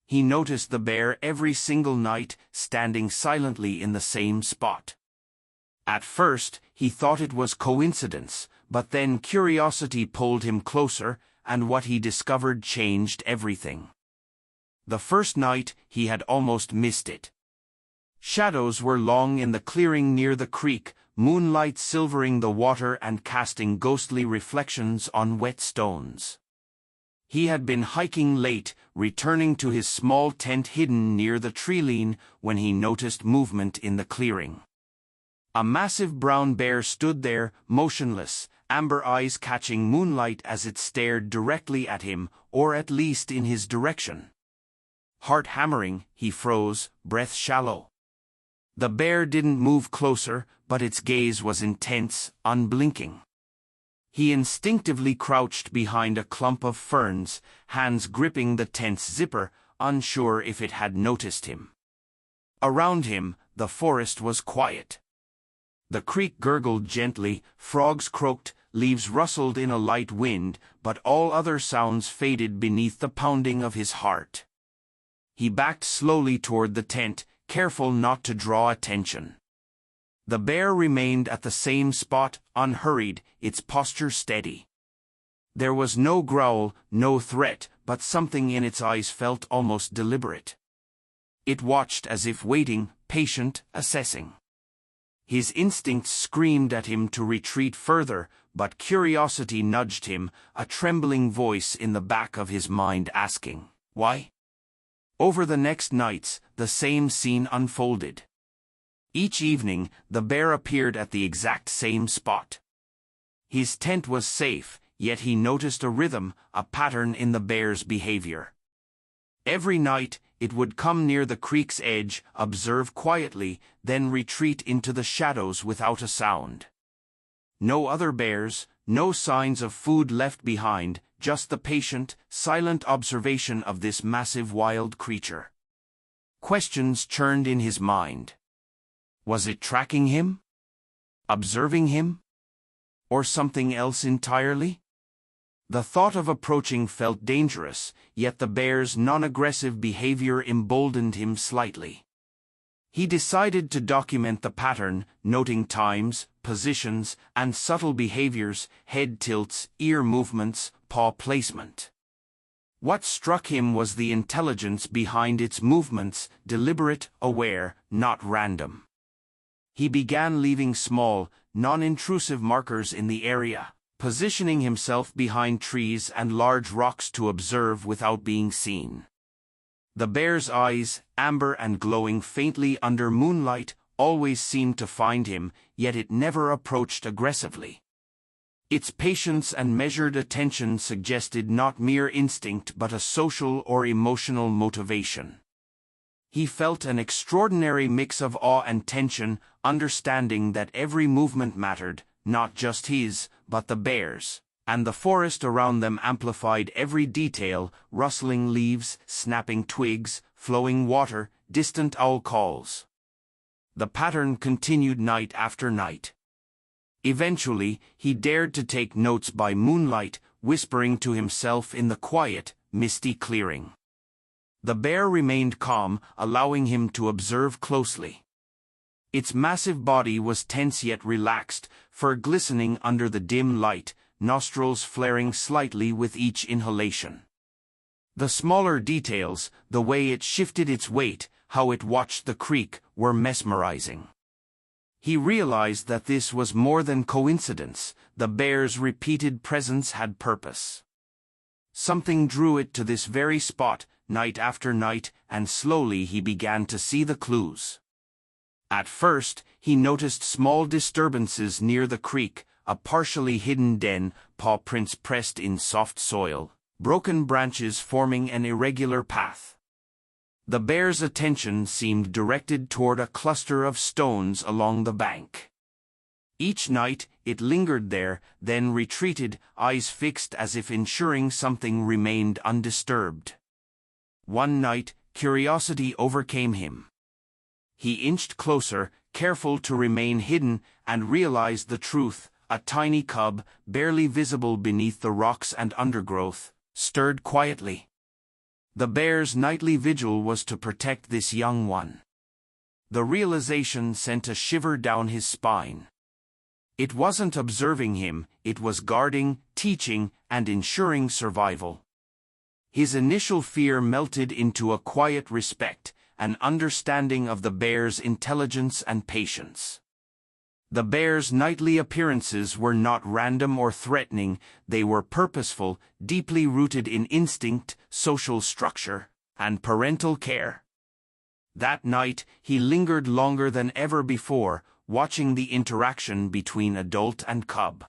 He noticed the bear every single night, standing silently in the same spot. At first, he thought it was coincidence, but then curiosity pulled him closer, and what he discovered changed everything. The first night, he had almost missed it. Shadows were long in the clearing near the creek, moonlight silvering the water and casting ghostly reflections on wet stones. He had been hiking late, returning to his small tent hidden near the treeline, when he noticed movement in the clearing. A massive brown bear stood there, motionless, amber eyes catching moonlight as it stared directly at him, or at least in his direction. Heart hammering, he froze, breath shallow. The bear didn't move closer, but its gaze was intense, unblinking. He instinctively crouched behind a clump of ferns, hands gripping the tent's zipper, unsure if it had noticed him. Around him, the forest was quiet. The creek gurgled gently, frogs croaked, leaves rustled in a light wind, but all other sounds faded beneath the pounding of his heart. He backed slowly toward the tent, careful not to draw attention. The bear remained at the same spot, unhurried, its posture steady. There was no growl, no threat, but something in its eyes felt almost deliberate. It watched as if waiting, patient, assessing. His instincts screamed at him to retreat further, but curiosity nudged him, a trembling voice in the back of his mind asking, "Why?" Over the next nights, the same scene unfolded. Each evening, the bear appeared at the exact same spot. His tent was safe, yet he noticed a rhythm, a pattern in the bear's behavior. Every night, it would come near the creek's edge, observe quietly, then retreat into the shadows without a sound. No other bears, no signs of food left behind, just the patient, silent observation of this massive wild creature. Questions churned in his mind. Was it tracking him? Observing him? Or something else entirely? The thought of approaching felt dangerous, yet the bear's non-aggressive behavior emboldened him slightly. He decided to document the pattern, noting times, positions, and subtle behaviors, head tilts, ear movements, paw placement. What struck him was the intelligence behind its movements, deliberate, aware, not random. He began leaving small, non-intrusive markers in the area, positioning himself behind trees and large rocks to observe without being seen. The bear's eyes, amber and glowing faintly under moonlight, always seemed to find him, yet it never approached aggressively. Its patience and measured attention suggested not mere instinct but a social or emotional motivation. He felt an extraordinary mix of awe and tension, understanding that every movement mattered, not just his, but the bear's, and the forest around them amplified every detail, rustling leaves, snapping twigs, flowing water, distant owl calls. The pattern continued night after night. Eventually, he dared to take notes by moonlight, whispering to himself in the quiet, misty clearing. The bear remained calm, allowing him to observe closely. Its massive body was tense yet relaxed, fur glistening under the dim light, nostrils flaring slightly with each inhalation. The smaller details, the way it shifted its weight, how it watched the creek, were mesmerizing. He realized that this was more than coincidence, the bear's repeated presence had purpose. Something drew it to this very spot, night after night, and slowly he began to see the clues. At first, he noticed small disturbances near the creek, a partially hidden den, paw prints pressed in soft soil, broken branches forming an irregular path. The bear's attention seemed directed toward a cluster of stones along the bank. Each night, it lingered there, then retreated, eyes fixed as if ensuring something remained undisturbed. One night, curiosity overcame him. He inched closer, careful to remain hidden, and realized the truth. A tiny cub, barely visible beneath the rocks and undergrowth, stirred quietly. The bear's nightly vigil was to protect this young one. The realization sent a shiver down his spine. It wasn't observing him, it was guarding, teaching, and ensuring survival. His initial fear melted into a quiet respect, an understanding of the bear's intelligence and patience. The bear's nightly appearances were not random or threatening, they were purposeful, deeply rooted in instinct, social structure, and parental care. That night, he lingered longer than ever before, watching the interaction between adult and cub.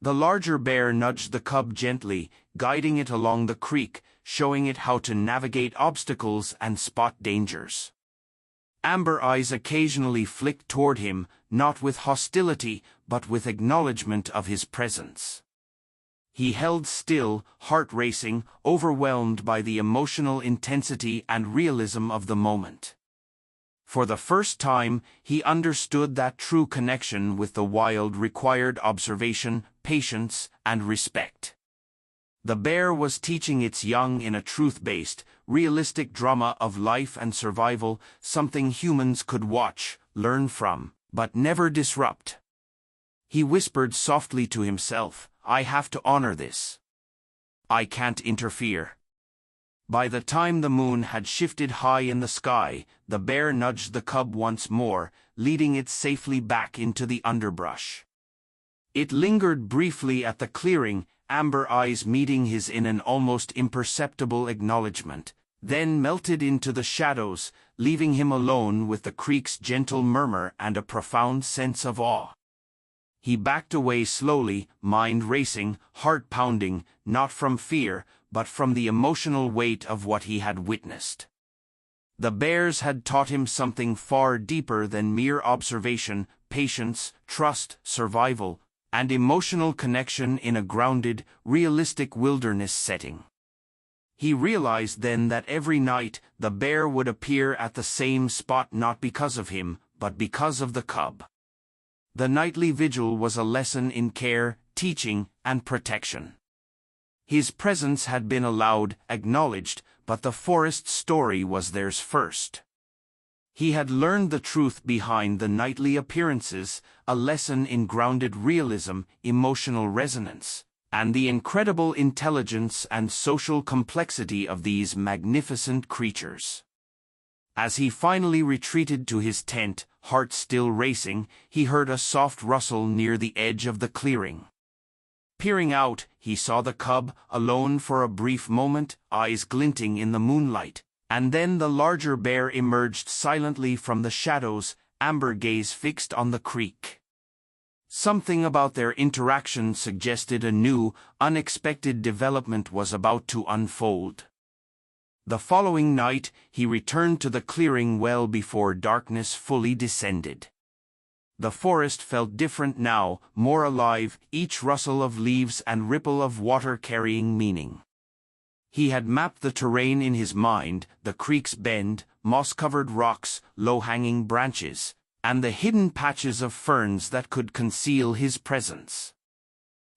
The larger bear nudged the cub gently, guiding it along the creek, showing it how to navigate obstacles and spot dangers. Amber eyes occasionally flicked toward him, not with hostility, but with acknowledgement of his presence. He held still, heart racing, overwhelmed by the emotional intensity and realism of the moment. For the first time, he understood that true connection with the wild required observation, patience, and respect. The bear was teaching its young in a truth-based, realistic drama of life and survival, something humans could watch, learn from, but never disrupt. He whispered softly to himself, "I have to honor this. I can't interfere." By the time the moon had shifted high in the sky, the bear nudged the cub once more, leading it safely back into the underbrush. It lingered briefly at the clearing, amber eyes meeting his in an almost imperceptible acknowledgement, then melted into the shadows, leaving him alone with the creek's gentle murmur and a profound sense of awe. He backed away slowly, mind racing, heart pounding, not from fear, but from the emotional weight of what he had witnessed. The bears had taught him something far deeper than mere observation, patience, trust, survival, and emotional connection in a grounded, realistic wilderness setting. He realized then that every night the bear would appear at the same spot not because of him, but because of the cub. The nightly vigil was a lesson in care, teaching, and protection. His presence had been allowed, acknowledged, but the forest's story was theirs first. He had learned the truth behind the nightly appearances, a lesson in grounded realism, emotional resonance, and the incredible intelligence and social complexity of these magnificent creatures. As he finally retreated to his tent, heart still racing, he heard a soft rustle near the edge of the clearing. Peering out, he saw the cub, alone for a brief moment, eyes glinting in the moonlight, and then the larger bear emerged silently from the shadows, amber gaze fixed on the creek. Something about their interaction suggested a new, unexpected development was about to unfold. The following night, he returned to the clearing well before darkness fully descended. The forest felt different now, more alive, each rustle of leaves and ripple of water carrying meaning. He had mapped the terrain in his mind, the creek's bend, moss-covered rocks, low-hanging branches, and the hidden patches of ferns that could conceal his presence.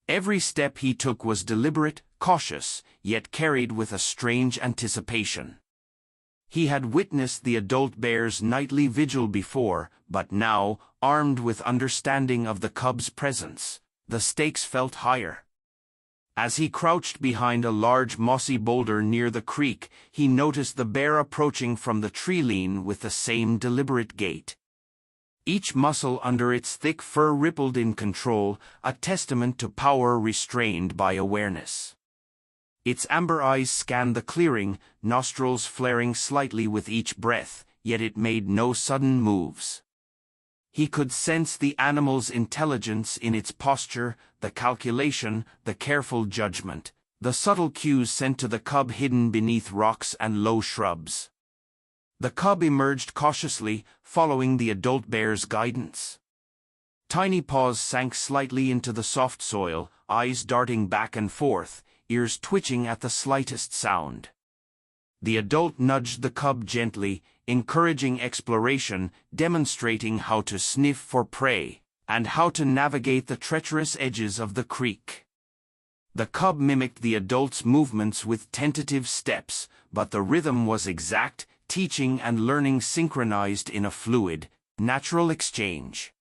Every step he took was deliberate, cautious, yet carried with a strange anticipation. He had witnessed the adult bear's nightly vigil before, but now, armed with understanding of the cub's presence, the stakes felt higher. As he crouched behind a large mossy boulder near the creek, he noticed the bear approaching from the tree-line with the same deliberate gait. Each muscle under its thick fur rippled in control, a testament to power restrained by awareness. Its amber eyes scanned the clearing, nostrils flaring slightly with each breath, yet it made no sudden moves. He could sense the animal's intelligence in its posture, the calculation, the careful judgment, the subtle cues sent to the cub hidden beneath rocks and low shrubs. The cub emerged cautiously, following the adult bear's guidance. Tiny paws sank slightly into the soft soil, eyes darting back and forth, ears twitching at the slightest sound. The adult nudged the cub gently, encouraging exploration, demonstrating how to sniff for prey, and how to navigate the treacherous edges of the creek. The cub mimicked the adult's movements with tentative steps, but the rhythm was exact, teaching and learning synchronized in a fluid, natural exchange.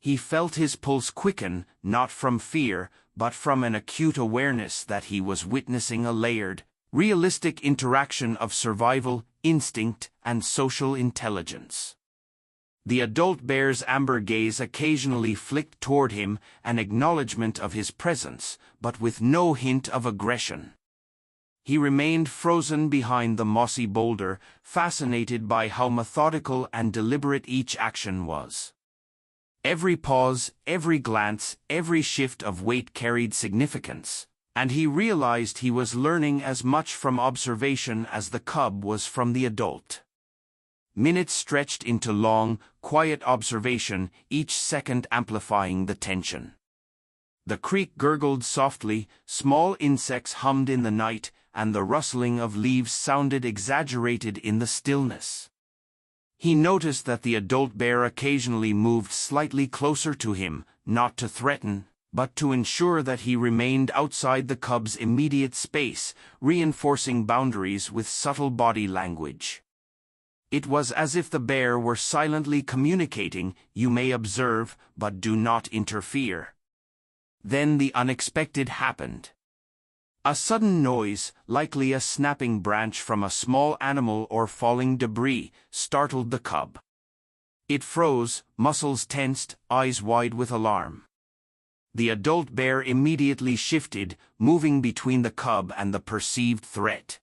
He felt his pulse quicken, not from fear, but from an acute awareness that he was witnessing a layered, realistic interaction of survival, instinct, and social intelligence. The adult bear's amber gaze occasionally flicked toward him, an acknowledgement of his presence, but with no hint of aggression. He remained frozen behind the mossy boulder, fascinated by how methodical and deliberate each action was. Every pause, every glance, every shift of weight carried significance, and he realized he was learning as much from observation as the cub was from the adult. Minutes stretched into long, quiet observation, each second amplifying the tension. The creek gurgled softly, small insects hummed in the night, and the rustling of leaves sounded exaggerated in the stillness. He noticed that the adult bear occasionally moved slightly closer to him, not to threaten, but to ensure that he remained outside the cub's immediate space, reinforcing boundaries with subtle body language. It was as if the bear were silently communicating, "You may observe, but do not interfere." Then the unexpected happened. A sudden noise, likely a snapping branch from a small animal or falling debris, startled the cub. It froze, muscles tensed, eyes wide with alarm. The adult bear immediately shifted, moving between the cub and the perceived threat.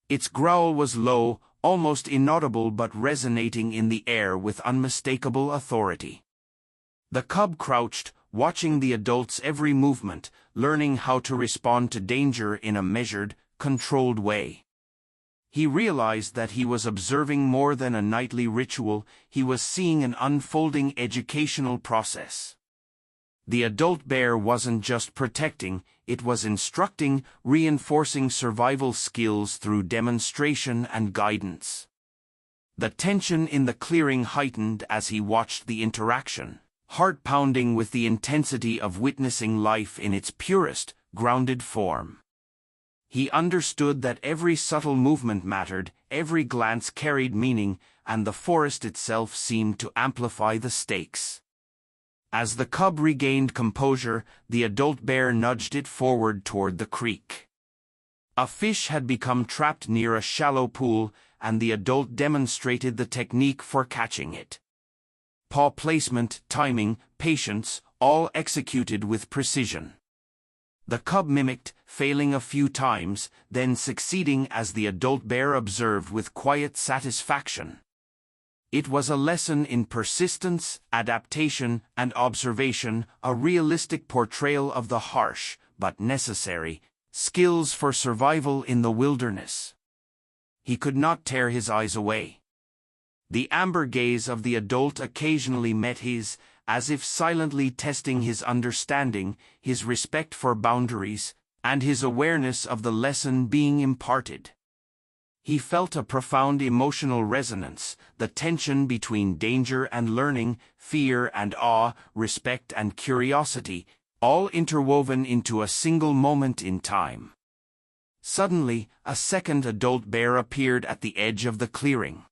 Its growl was low, almost inaudible but resonating in the air with unmistakable authority. The cub crouched, watching the adult's every movement, learning how to respond to danger in a measured, controlled way. He realized that he was observing more than a nightly ritual, he was seeing an unfolding educational process. The adult bear wasn't just protecting, it was instructing, reinforcing survival skills through demonstration and guidance. The tension in the clearing heightened as he watched the interaction, heart pounding with the intensity of witnessing life in its purest, grounded form. He understood that every subtle movement mattered, every glance carried meaning, and the forest itself seemed to amplify the stakes. As the cub regained composure, the adult bear nudged it forward toward the creek. A fish had become trapped near a shallow pool, and the adult demonstrated the technique for catching it. Paw placement, timing, patience, all executed with precision. The cub mimicked, failing a few times, then succeeding as the adult bear observed with quiet satisfaction. It was a lesson in persistence, adaptation, and observation, a realistic portrayal of the harsh, but necessary, skills for survival in the wilderness. He could not tear his eyes away. The amber gaze of the adult occasionally met his, as if silently testing his understanding, his respect for boundaries, and his awareness of the lesson being imparted. He felt a profound emotional resonance, the tension between danger and learning, fear and awe, respect and curiosity, all interwoven into a single moment in time. Suddenly, a second adult bear appeared at the edge of the clearing.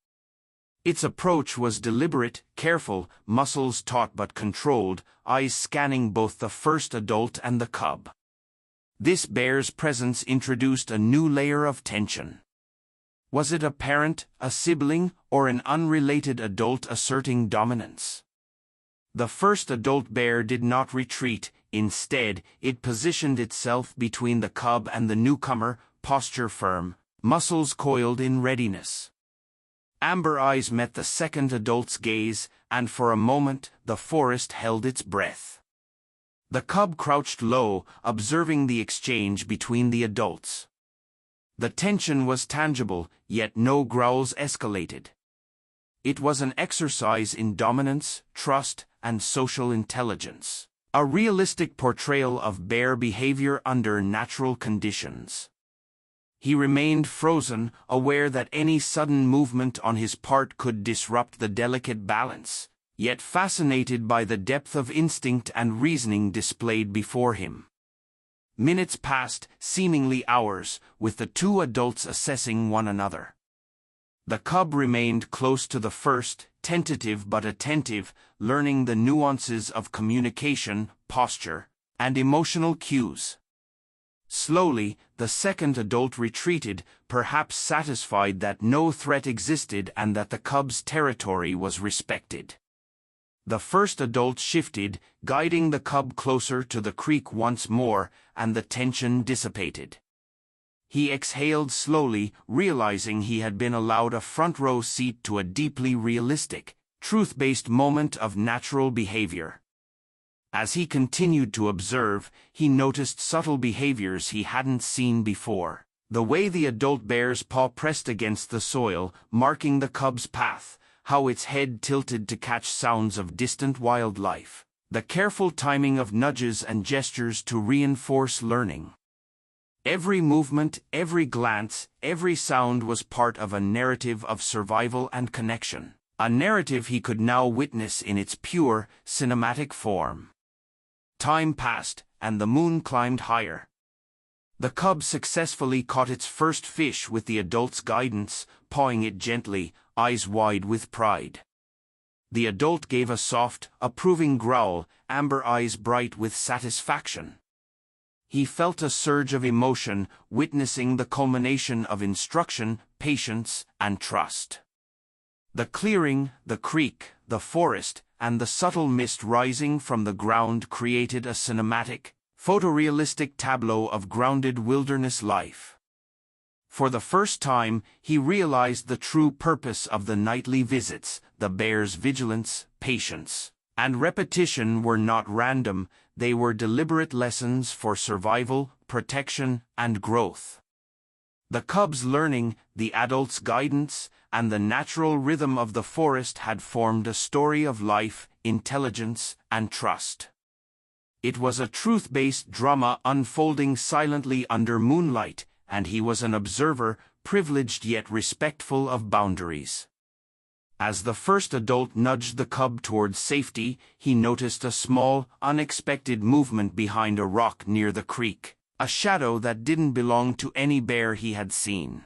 Its approach was deliberate, careful, muscles taut but controlled, eyes scanning both the first adult and the cub. This bear's presence introduced a new layer of tension. Was it a parent, a sibling, or an unrelated adult asserting dominance? The first adult bear did not retreat, instead, it positioned itself between the cub and the newcomer, posture firm, muscles coiled in readiness. Amber eyes met the second adult's gaze, and for a moment, the forest held its breath. The cub crouched low, observing the exchange between the adults. The tension was tangible, yet no growls escalated. It was an exercise in dominance, trust, and social intelligence. A realistic portrayal of bear behavior under natural conditions. He remained frozen, aware that any sudden movement on his part could disrupt the delicate balance, yet fascinated by the depth of instinct and reasoning displayed before him. Minutes passed, seemingly hours, with the two adults assessing one another. The cub remained close to the first, tentative but attentive, learning the nuances of communication, posture, and emotional cues. Slowly, the second adult retreated, perhaps satisfied that no threat existed and that the cub's territory was respected. The first adult shifted, guiding the cub closer to the creek once more, and the tension dissipated. He exhaled slowly, realizing he had been allowed a front-row seat to a deeply realistic, truth-based moment of natural behavior. As he continued to observe, he noticed subtle behaviors he hadn't seen before. The way the adult bear's paw pressed against the soil, marking the cub's path, how its head tilted to catch sounds of distant wildlife, the careful timing of nudges and gestures to reinforce learning. Every movement, every glance, every sound was part of a narrative of survival and connection, a narrative he could now witness in its pure, cinematic form. Time passed, and the moon climbed higher. The cub successfully caught its first fish with the adult's guidance, pawing it gently, eyes wide with pride. The adult gave a soft, approving growl, amber eyes bright with satisfaction. He felt a surge of emotion, witnessing the culmination of instruction, patience, and trust. The clearing, the creek, the forest, and the subtle mist rising from the ground created a cinematic, photorealistic tableau of grounded wilderness life. For the first time, he realized the true purpose of the nightly visits. The bear's vigilance, patience, and repetition were not random, they were deliberate lessons for survival, protection, and growth. The cub's learning, the adult's guidance, and the natural rhythm of the forest had formed a story of life, intelligence, and trust. It was a truth-based drama unfolding silently under moonlight, and he was an observer, privileged yet respectful of boundaries. As the first adult nudged the cub towards safety, he noticed a small, unexpected movement behind a rock near the creek, a shadow that didn't belong to any bear he had seen.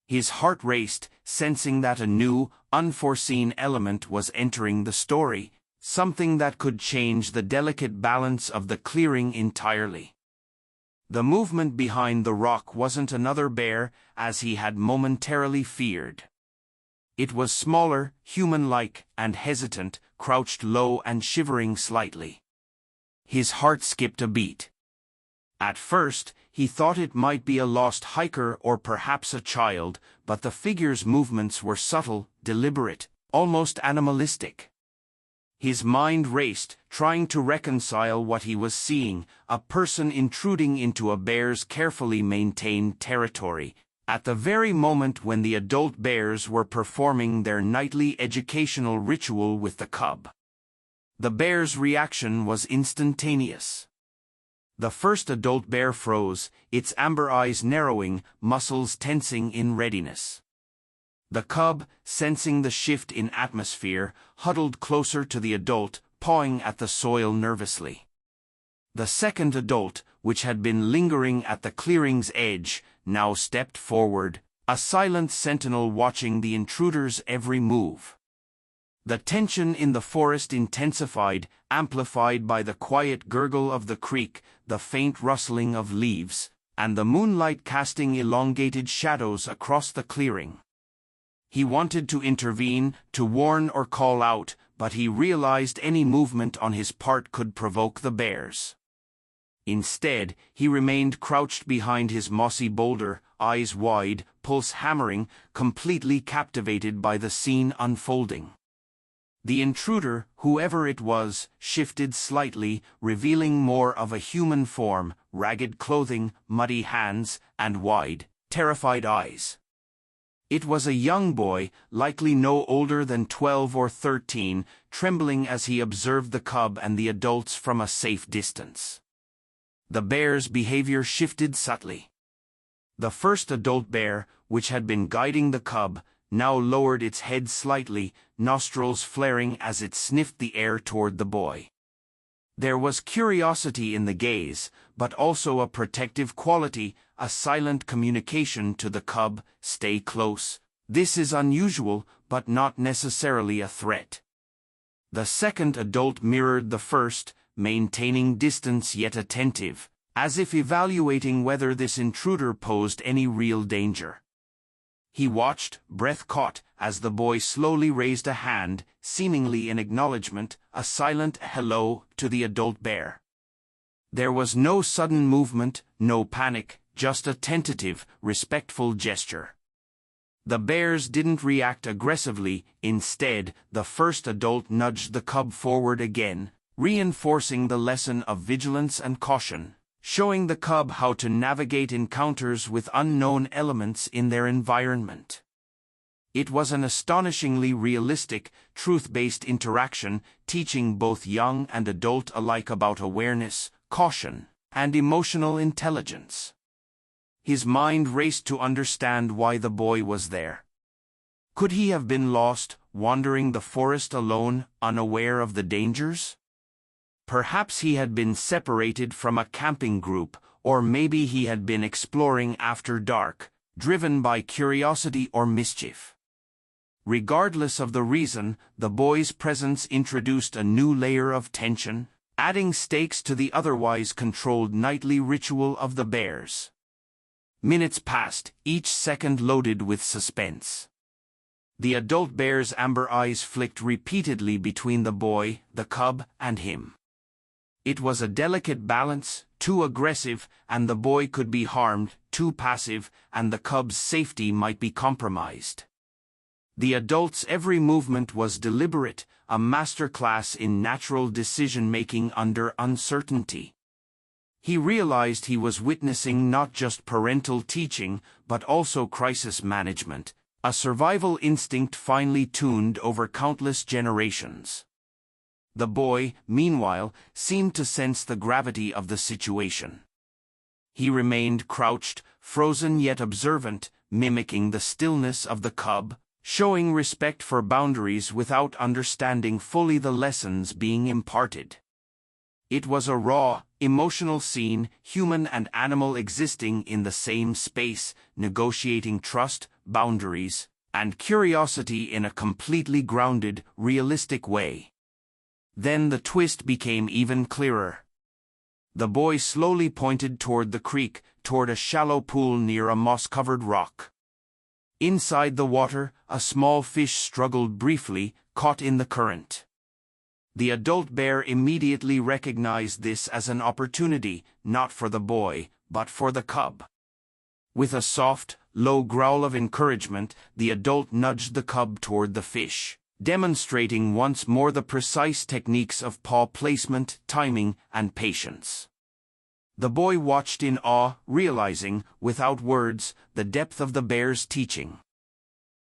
His heart raced, sensing that a new, unforeseen element was entering the story, something that could change the delicate balance of the clearing entirely. The movement behind the rock wasn't another bear, as he had momentarily feared. It was smaller, human-like, and hesitant, crouched low and shivering slightly. His heart skipped a beat. At first, he thought it might be a lost hiker or perhaps a child, but the figure's movements were subtle, deliberate, almost animalistic. His mind raced, trying to reconcile what he was seeing, a person intruding into a bear's carefully maintained territory, at the very moment when the adult bears were performing their nightly educational ritual with the cub. The bear's reaction was instantaneous. The first adult bear froze, its amber eyes narrowing, muscles tensing in readiness. The cub, sensing the shift in atmosphere, huddled closer to the adult, pawing at the soil nervously. The second adult, which had been lingering at the clearing's edge, now stepped forward, a silent sentinel watching the intruder's every move. The tension in the forest intensified, amplified by the quiet gurgle of the creek, the faint rustling of leaves, and the moonlight casting elongated shadows across the clearing. He wanted to intervene, to warn or call out, but he realized any movement on his part could provoke the bears. Instead, he remained crouched behind his mossy boulder, eyes wide, pulse hammering, completely captivated by the scene unfolding. The intruder, whoever it was, shifted slightly, revealing more of a human form, ragged clothing, muddy hands, and wide, terrified eyes. It was a young boy, likely no older than 12 or 13, trembling as he observed the cub and the adults from a safe distance. The bear's behavior shifted subtly. The first adult bear, which had been guiding the cub, now lowered its head slightly, nostrils flaring as it sniffed the air toward the boy. There was curiosity in the gaze, but also a protective quality, a silent communication to the cub, "Stay close. This is unusual, but not necessarily a threat." The second adult mirrored the first, maintaining distance yet attentive, as if evaluating whether this intruder posed any real danger. He watched, breath caught, as the boy slowly raised a hand, seemingly in acknowledgement, a silent hello to the adult bear. There was no sudden movement, no panic, just a tentative, respectful gesture. The bears didn't react aggressively. Instead, the first adult nudged the cub forward again, reinforcing the lesson of vigilance and caution, showing the cub how to navigate encounters with unknown elements in their environment. It was an astonishingly realistic, truth-based interaction, teaching both young and adult alike about awareness, caution, and emotional intelligence. His mind raced to understand why the boy was there. Could he have been lost, wandering the forest alone, unaware of the dangers? Perhaps he had been separated from a camping group, or maybe he had been exploring after dark, driven by curiosity or mischief. Regardless of the reason, the boy's presence introduced a new layer of tension, adding stakes to the otherwise controlled nightly ritual of the bears. Minutes passed, each second loaded with suspense. The adult bear's amber eyes flicked repeatedly between the boy, the cub, and him. It was a delicate balance, too aggressive, and the boy could be harmed, too passive, and the cub's safety might be compromised. The adult's every movement was deliberate, a masterclass in natural decision-making under uncertainty. He realized he was witnessing not just parental teaching, but also crisis management, a survival instinct finely tuned over countless generations. The boy, meanwhile, seemed to sense the gravity of the situation. He remained crouched, frozen yet observant, mimicking the stillness of the cub, showing respect for boundaries without understanding fully the lessons being imparted. It was a raw, emotional scene, human and animal existing in the same space, negotiating trust, boundaries, and curiosity in a completely grounded, realistic way. Then the twist became even clearer. The boy slowly pointed toward the creek, toward a shallow pool near a moss-covered rock. Inside the water, a small fish struggled briefly, caught in the current. The adult bear immediately recognized this as an opportunity, not for the boy, but for the cub. With a soft, low growl of encouragement, the adult nudged the cub toward the fish, demonstrating once more the precise techniques of paw placement, timing, and patience. The boy watched in awe, realizing, without words, the depth of the bear's teaching.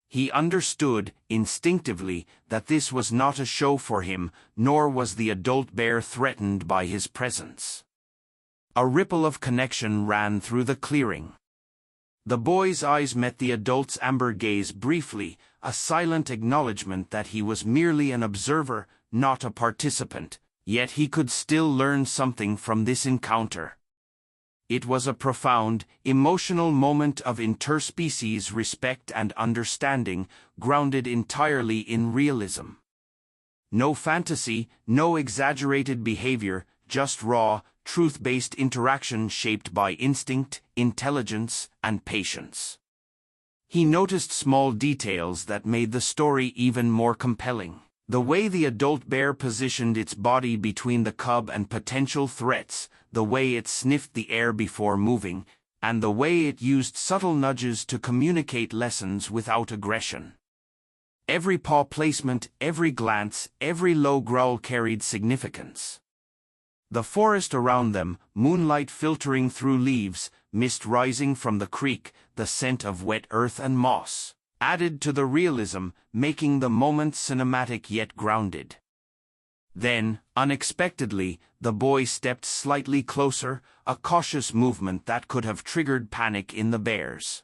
He understood, instinctively, that this was not a show for him, nor was the adult bear threatened by his presence. A ripple of connection ran through the clearing. The boy's eyes met the adult's amber gaze briefly, a silent acknowledgement that he was merely an observer, not a participant, yet he could still learn something from this encounter. It was a profound, emotional moment of interspecies respect and understanding, grounded entirely in realism. No fantasy, no exaggerated behavior, just raw, truth-based interaction shaped by instinct, intelligence, and patience. He noticed small details that made the story even more compelling. The way the adult bear positioned its body between the cub and potential threats, the way it sniffed the air before moving, and the way it used subtle nudges to communicate lessons without aggression. Every paw placement, every glance, every low growl carried significance. The forest around them, moonlight filtering through leaves, mist rising from the creek, the scent of wet earth and moss, added to the realism, making the moment cinematic yet grounded. Then, unexpectedly, the boy stepped slightly closer, a cautious movement that could have triggered panic in the bears.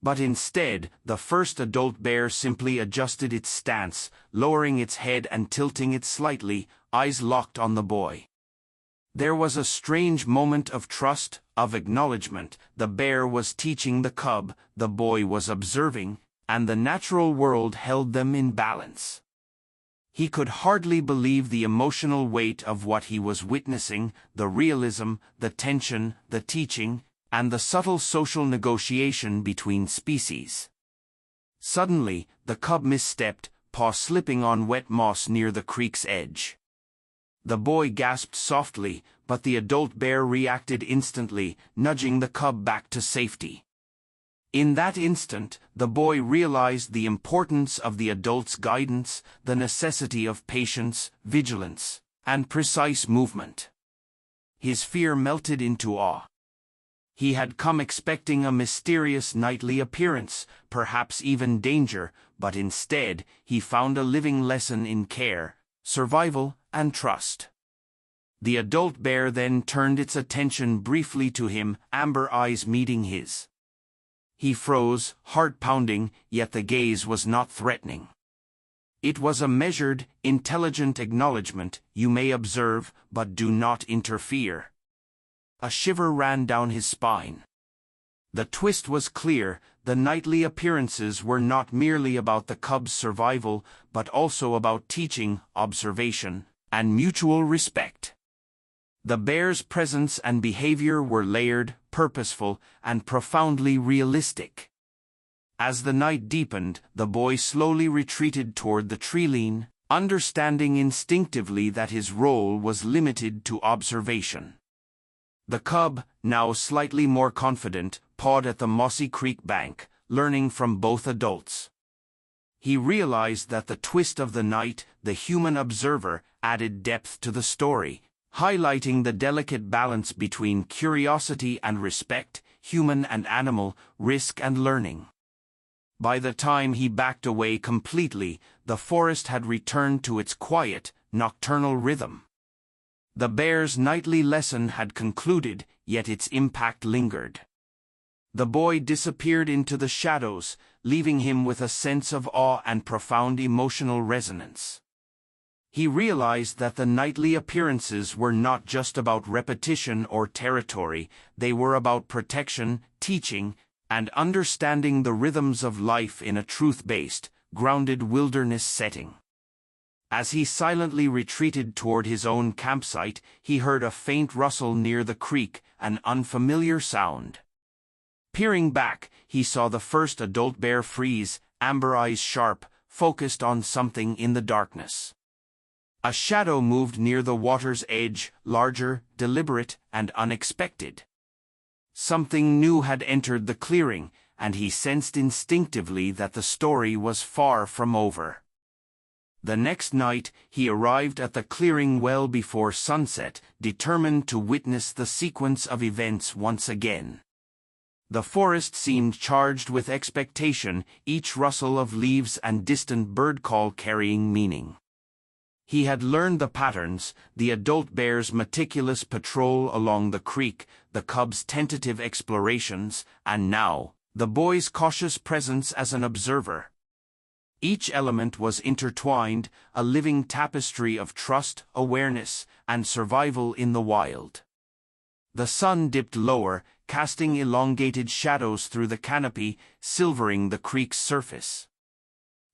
But instead, the first adult bear simply adjusted its stance, lowering its head and tilting it slightly, eyes locked on the boy. There was a strange moment of trust, of acknowledgement. The bear was teaching the cub, the boy was observing, and the natural world held them in balance. He could hardly believe the emotional weight of what he was witnessing, the realism, the tension, the teaching, and the subtle social negotiation between species. Suddenly, the cub misstepped, paw slipping on wet moss near the creek's edge. The boy gasped softly, but the adult bear reacted instantly, nudging the cub back to safety. In that instant, the boy realized the importance of the adult's guidance, the necessity of patience, vigilance, and precise movement. His fear melted into awe. He had come expecting a mysterious nightly appearance, perhaps even danger, but instead, he found a living lesson in care, survival, and trust. The adult bear then turned its attention briefly to him, amber eyes meeting his. He froze, heart pounding, yet the gaze was not threatening. It was a measured, intelligent acknowledgement. You may observe, but do not interfere. A shiver ran down his spine. The twist was clear. The nightly appearances were not merely about the cub's survival, but also about teaching, observation, and mutual respect. The bear's presence and behavior were layered, purposeful, and profoundly realistic. As the night deepened, the boy slowly retreated toward the tree-line, understanding instinctively that his role was limited to observation. The cub, now slightly more confident, pawed at the mossy creek bank, learning from both adults. He realized that the twist of the night, the human observer, added depth to the story, highlighting the delicate balance between curiosity and respect, human and animal, risk and learning. By the time he backed away completely, the forest had returned to its quiet, nocturnal rhythm. The bear's nightly lesson had concluded, yet its impact lingered. The boy disappeared into the shadows, leaving him with a sense of awe and profound emotional resonance. He realized that the nightly appearances were not just about repetition or territory, they were about protection, teaching, and understanding the rhythms of life in a truth-based, grounded wilderness setting. As he silently retreated toward his own campsite, he heard a faint rustle near the creek, an unfamiliar sound. Peering back, he saw the first adult bear freeze, amber eyes sharp, focused on something in the darkness. A shadow moved near the water's edge, larger, deliberate, and unexpected. Something new had entered the clearing, and he sensed instinctively that the story was far from over. The next night, he arrived at the clearing well before sunset, determined to witness the sequence of events once again. The forest seemed charged with expectation, each rustle of leaves and distant bird call carrying meaning. He had learned the patterns, the adult bear's meticulous patrol along the creek, the cub's tentative explorations, and now, the boy's cautious presence as an observer. Each element was intertwined, a living tapestry of trust, awareness, and survival in the wild. The sun dipped lower, casting elongated shadows through the canopy, silvering the creek's surface.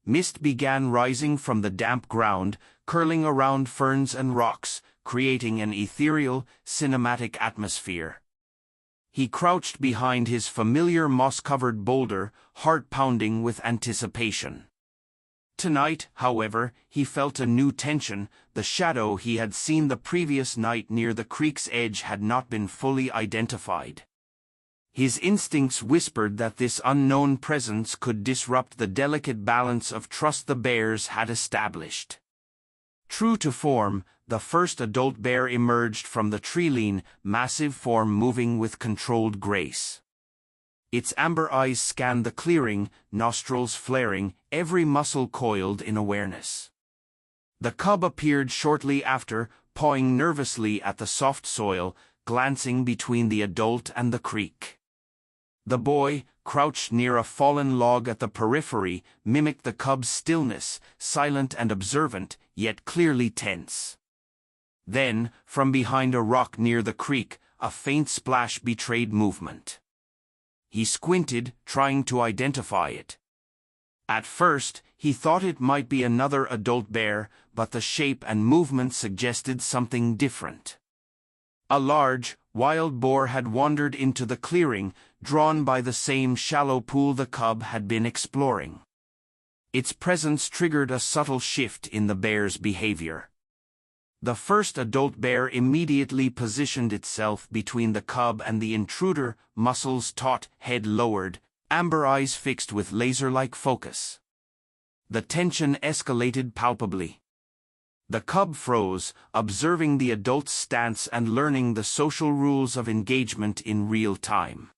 Mist began rising from the damp ground, curling around ferns and rocks, creating an ethereal, cinematic atmosphere. He crouched behind his familiar moss-covered boulder, heart pounding with anticipation. Tonight, however, he felt a new tension. The shadow he had seen the previous night near the creek's edge had not been fully identified. His instincts whispered that this unknown presence could disrupt the delicate balance of trust the bears had established. True to form, the first adult bear emerged from the tree-line, massive form moving with controlled grace. Its amber eyes scanned the clearing, nostrils flaring, every muscle coiled in awareness. The cub appeared shortly after, pawing nervously at the soft soil, glancing between the adult and the creek. The boy, crouched near a fallen log at the periphery, mimicked the cub's stillness, silent and observant, yet clearly tense. Then, from behind a rock near the creek, a faint splash betrayed movement. He squinted, trying to identify it. At first, he thought it might be another adult bear, but the shape and movement suggested something different. A large, wild boar had wandered into the clearing, drawn by the same shallow pool the cub had been exploring. Its presence triggered a subtle shift in the bear's behavior. The first adult bear immediately positioned itself between the cub and the intruder, muscles taut, head lowered, amber eyes fixed with laser-like focus. The tension escalated palpably. The cub froze, observing the adult's stance and learning the social rules of engagement in real time.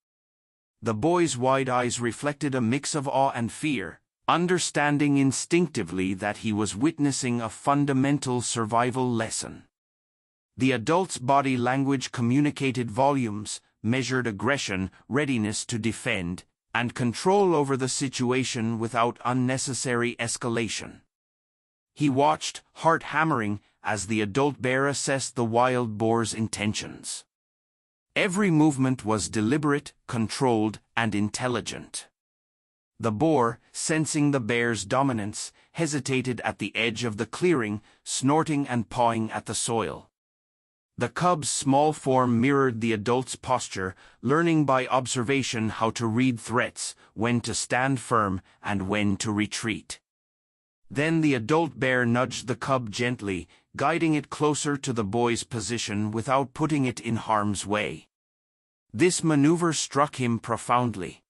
The boy's wide eyes reflected a mix of awe and fear, understanding instinctively that he was witnessing a fundamental survival lesson. The adult's body language communicated volumes, measured aggression, readiness to defend, and control over the situation without unnecessary escalation. He watched, heart hammering, as the adult bear assessed the wild boar's intentions. Every movement was deliberate, controlled, and intelligent. The boar, sensing the bear's dominance, hesitated at the edge of the clearing, snorting and pawing at the soil. The cub's small form mirrored the adult's posture, learning by observation how to read threats, when to stand firm, and when to retreat. Then the adult bear nudged the cub gently, guiding it closer to the boy's position without putting it in harm's way. This maneuver struck him profoundly.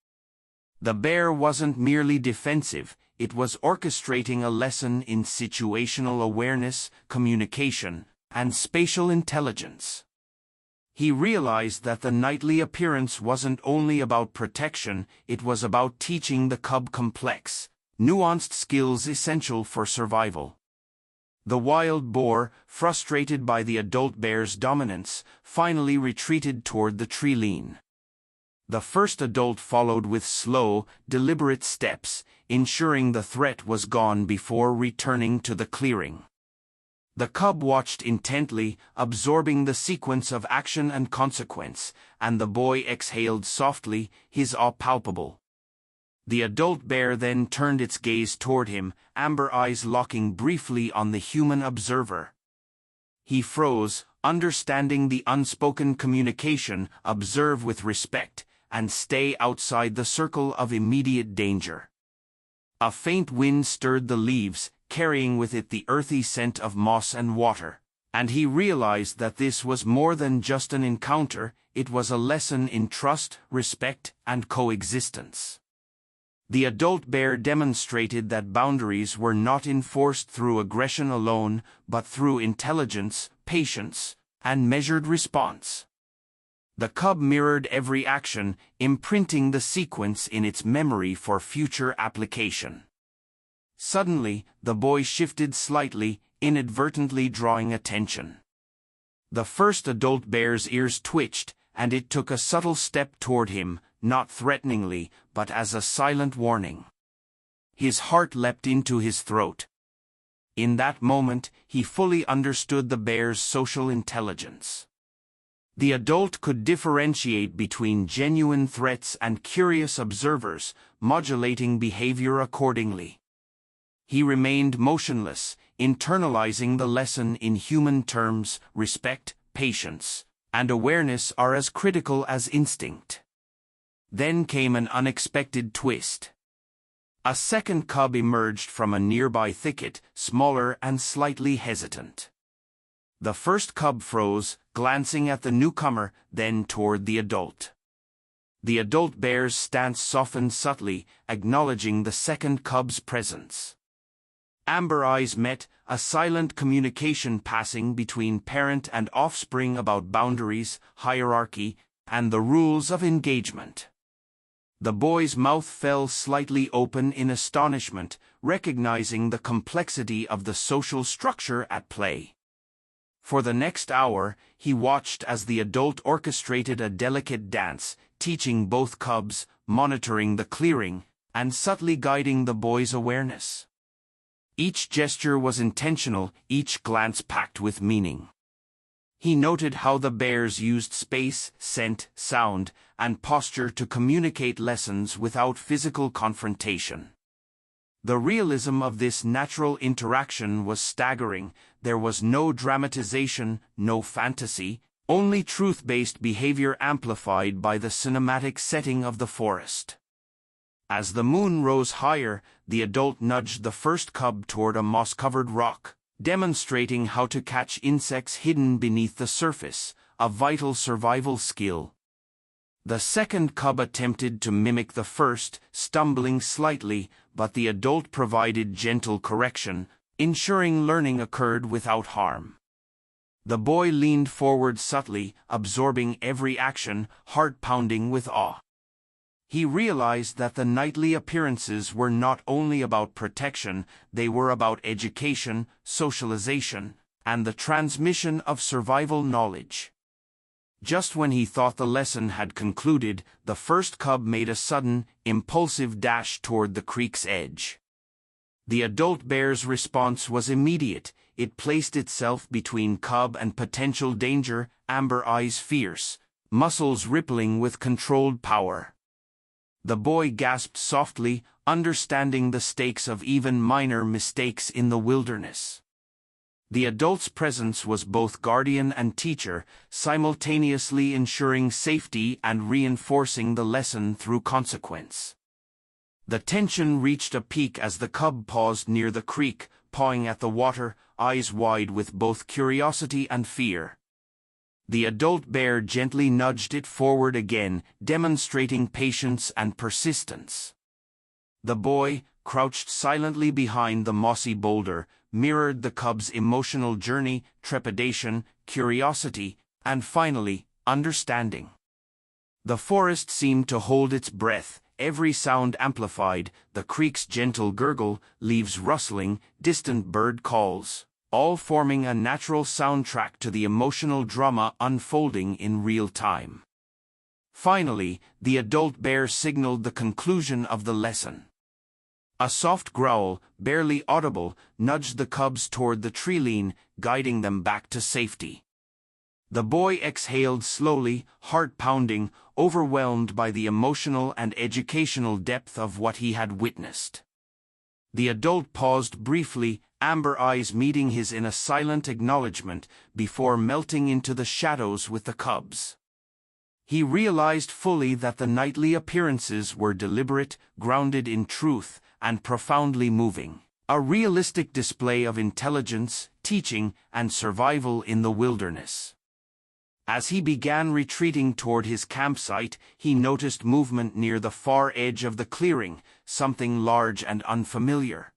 The bear wasn't merely defensive, it was orchestrating a lesson in situational awareness, communication, and spatial intelligence. He realized that the nightly appearance wasn't only about protection, it was about teaching the cub complex, nuanced skills essential for survival. The wild boar, frustrated by the adult bear's dominance, finally retreated toward the tree line. The first adult followed with slow, deliberate steps, ensuring the threat was gone before returning to the clearing. The cub watched intently, absorbing the sequence of action and consequence, and the boy exhaled softly, his awe palpable. The adult bear then turned its gaze toward him, amber eyes locking briefly on the human observer. He froze, understanding the unspoken communication, observe with respect, and stay outside the circle of immediate danger. A faint wind stirred the leaves, carrying with it the earthy scent of moss and water, and he realized that this was more than just an encounter, it was a lesson in trust, respect, and coexistence. The adult bear demonstrated that boundaries were not enforced through aggression alone, but through intelligence, patience, and measured response. The cub mirrored every action, imprinting the sequence in its memory for future application. Suddenly, the boy shifted slightly, inadvertently drawing attention. The first adult bear's ears twitched, and it took a subtle step toward him, not threateningly, but as a silent warning. His heart leapt into his throat. In that moment, he fully understood the bear's social intelligence. The adult could differentiate between genuine threats and curious observers, modulating behavior accordingly. He remained motionless, internalizing the lesson in human terms: respect, patience, and awareness are as critical as instinct. Then came an unexpected twist. A second cub emerged from a nearby thicket, smaller and slightly hesitant. The first cub froze, glancing at the newcomer, then toward the adult. The adult bear's stance softened subtly, acknowledging the second cub's presence. Amber eyes met, a silent communication passing between parent and offspring about boundaries, hierarchy, and the rules of engagement. The boy's mouth fell slightly open in astonishment, recognizing the complexity of the social structure at play. For the next hour, he watched as the adult orchestrated a delicate dance, teaching both cubs, monitoring the clearing, and subtly guiding the boy's awareness. Each gesture was intentional, each glance packed with meaning. He noted how the bears used space, scent, sound, and posture to communicate lessons without physical confrontation. The realism of this natural interaction was staggering. There was no dramatization, no fantasy, only truth-based behavior amplified by the cinematic setting of the forest. As the moon rose higher, the adult nudged the first cub toward a moss-covered rock, demonstrating how to catch insects hidden beneath the surface, a vital survival skill. The second cub attempted to mimic the first, stumbling slightly, but the adult provided gentle correction, ensuring learning occurred without harm. The boy leaned forward subtly, absorbing every action, heart pounding with awe. He realized that the nightly appearances were not only about protection, they were about education, socialization, and the transmission of survival knowledge. Just when he thought the lesson had concluded, the first cub made a sudden, impulsive dash toward the creek's edge. The adult bear's response was immediate. It placed itself between cub and potential danger, amber eyes fierce, muscles rippling with controlled power. The boy gasped softly, understanding the stakes of even minor mistakes in the wilderness. The adult's presence was both guardian and teacher, simultaneously ensuring safety and reinforcing the lesson through consequence. The tension reached a peak as the cub paused near the creek, pawing at the water, eyes wide with both curiosity and fear. The adult bear gently nudged it forward again, demonstrating patience and persistence. The boy, crouched silently behind the mossy boulder, mirrored the cub's emotional journey, trepidation, curiosity, and finally, understanding. The forest seemed to hold its breath, every sound amplified, the creek's gentle gurgle, leaves rustling, distant bird calls, all forming a natural soundtrack to the emotional drama unfolding in real time. Finally, the adult bear signaled the conclusion of the lesson. A soft growl, barely audible, nudged the cubs toward the tree-line, guiding them back to safety. The boy exhaled slowly, heart pounding, overwhelmed by the emotional and educational depth of what he had witnessed. The adult paused briefly, amber eyes meeting his in a silent acknowledgement, before melting into the shadows with the cubs. He realized fully that the nightly appearances were deliberate, grounded in truth, and profoundly moving. A realistic display of intelligence, teaching, and survival in the wilderness. As he began retreating toward his campsite, he noticed movement near the far edge of the clearing, something large and unfamiliar.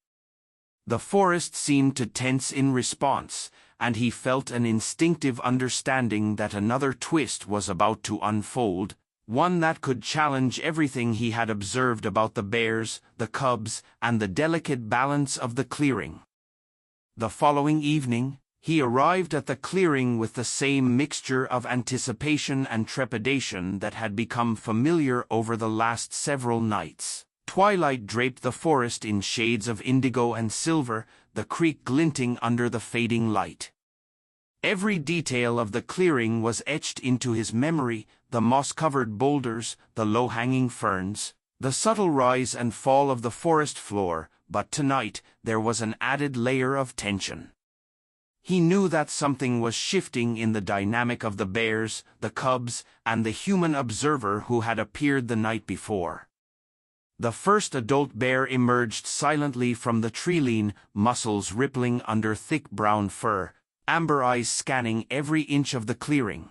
The forest seemed to tense in response, and he felt an instinctive understanding that another twist was about to unfold, one that could challenge everything he had observed about the bears, the cubs, and the delicate balance of the clearing. The following evening, he arrived at the clearing with the same mixture of anticipation and trepidation that had become familiar over the last several nights. Twilight draped the forest in shades of indigo and silver, the creek glinting under the fading light. Every detail of the clearing was etched into his memory, the moss-covered boulders, the low-hanging ferns, the subtle rise and fall of the forest floor, but tonight there was an added layer of tension. He knew that something was shifting in the dynamic of the bears, the cubs, and the human observer who had appeared the night before. The first adult bear emerged silently from the tree-line, muscles rippling under thick brown fur, amber eyes scanning every inch of the clearing.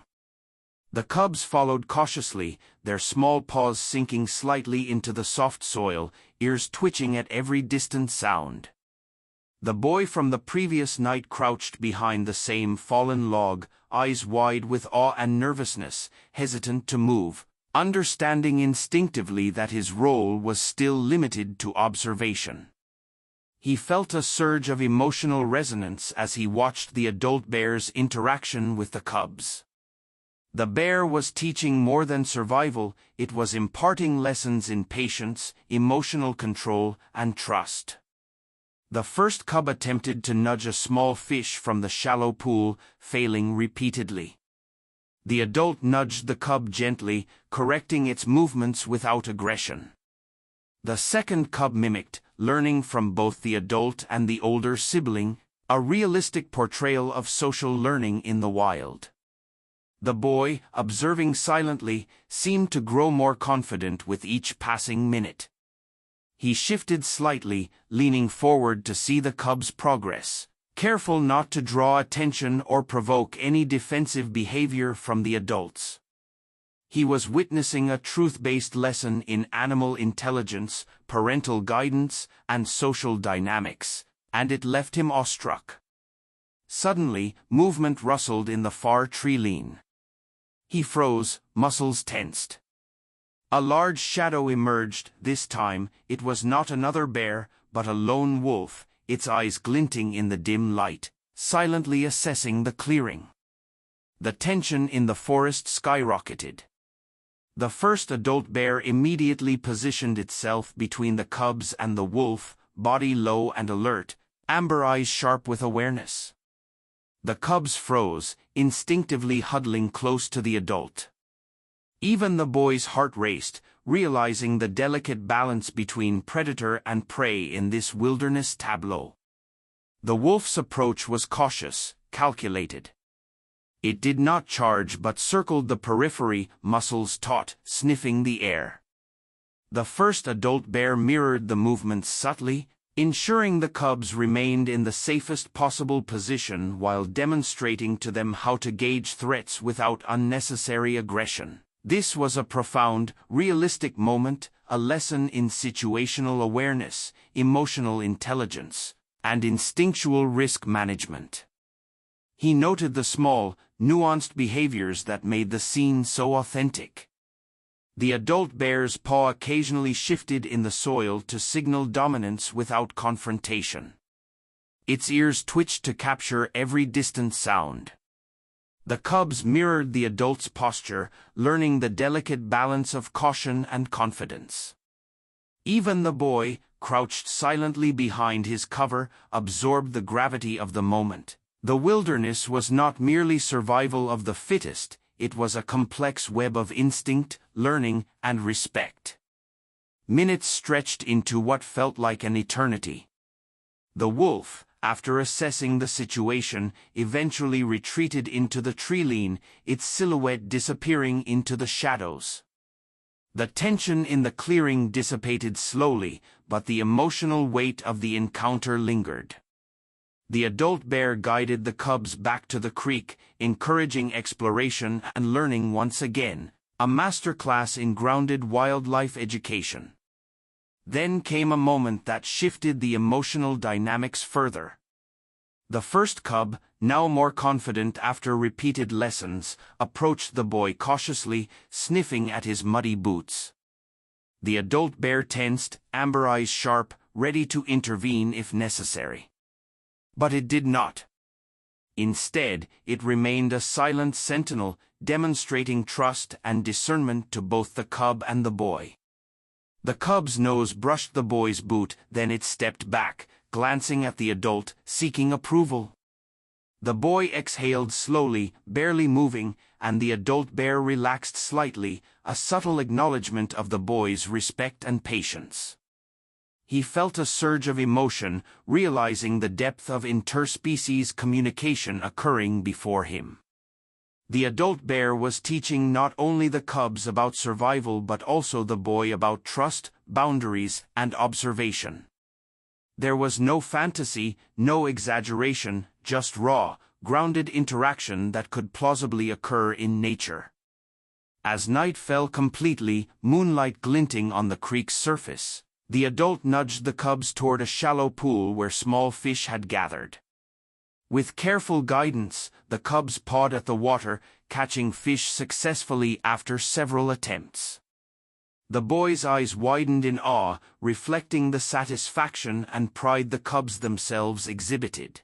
The cubs followed cautiously, their small paws sinking slightly into the soft soil, ears twitching at every distant sound. The boy from the previous night crouched behind the same fallen log, eyes wide with awe and nervousness, hesitant to move, understanding instinctively that his role was still limited to observation. He felt a surge of emotional resonance as he watched the adult bear's interaction with the cubs. The bear was teaching more than survival, it was imparting lessons in patience, emotional control, and trust. The first cub attempted to nudge a small fish from the shallow pool, failing repeatedly. The adult nudged the cub gently, correcting its movements without aggression. The second cub mimicked, learning from both the adult and the older sibling, a realistic portrayal of social learning in the wild. The boy, observing silently, seemed to grow more confident with each passing minute. He shifted slightly, leaning forward to see the cub's progress, careful not to draw attention or provoke any defensive behavior from the adults. He was witnessing a truth-based lesson in animal intelligence, parental guidance, and social dynamics, and it left him awestruck. Suddenly, movement rustled in the far tree line. He froze, muscles tensed. A large shadow emerged. This time, it was not another bear, but a lone wolf, its eyes glinting in the dim light, silently assessing the clearing. The tension in the forest skyrocketed. The first adult bear immediately positioned itself between the cubs and the wolf, body low and alert, amber eyes sharp with awareness. The cubs froze, instinctively huddling close to the adult. Even the boy's heart raced, realizing the delicate balance between predator and prey in this wilderness tableau. The wolf's approach was cautious, calculated. It did not charge but circled the periphery, muscles taut, sniffing the air. The first adult bear mirrored the movements subtly, ensuring the cubs remained in the safest possible position while demonstrating to them how to gauge threats without unnecessary aggression. This was a profound, realistic moment, a lesson in situational awareness, emotional intelligence, and instinctual risk management. He noted the small, nuanced behaviors that made the scene so authentic. The adult bear's paw occasionally shifted in the soil to signal dominance without confrontation. Its ears twitched to capture every distant sound. The cubs mirrored the adult's posture, learning the delicate balance of caution and confidence. Even the boy, crouched silently behind his cover, absorbed the gravity of the moment. The wilderness was not merely survival of the fittest, it was a complex web of instinct, learning, and respect. Minutes stretched into what felt like an eternity. The wolf, after assessing the situation, eventually retreated into the tree line, its silhouette disappearing into the shadows. The tension in the clearing dissipated slowly, but the emotional weight of the encounter lingered. The adult bear guided the cubs back to the creek, encouraging exploration and learning once again, a masterclass in grounded wildlife education. Then came a moment that shifted the emotional dynamics further. The first cub, now more confident after repeated lessons, approached the boy cautiously, sniffing at his muddy boots. The adult bear tensed, amber eyes sharp, ready to intervene if necessary. But it did not. Instead, it remained a silent sentinel, demonstrating trust and discernment to both the cub and the boy. The cub's nose brushed the boy's boot, then it stepped back, glancing at the adult, seeking approval. The boy exhaled slowly, barely moving, and the adult bear relaxed slightly, a subtle acknowledgement of the boy's respect and patience. He felt a surge of emotion, realizing the depth of interspecies communication occurring before him. The adult bear was teaching not only the cubs about survival but also the boy about trust, boundaries, and observation. There was no fantasy, no exaggeration, just raw, grounded interaction that could plausibly occur in nature. As night fell completely, moonlight glinting on the creek's surface, the adult nudged the cubs toward a shallow pool where small fish had gathered. With careful guidance, the cubs pawed at the water, catching fish successfully after several attempts. The boy's eyes widened in awe, reflecting the satisfaction and pride the cubs themselves exhibited.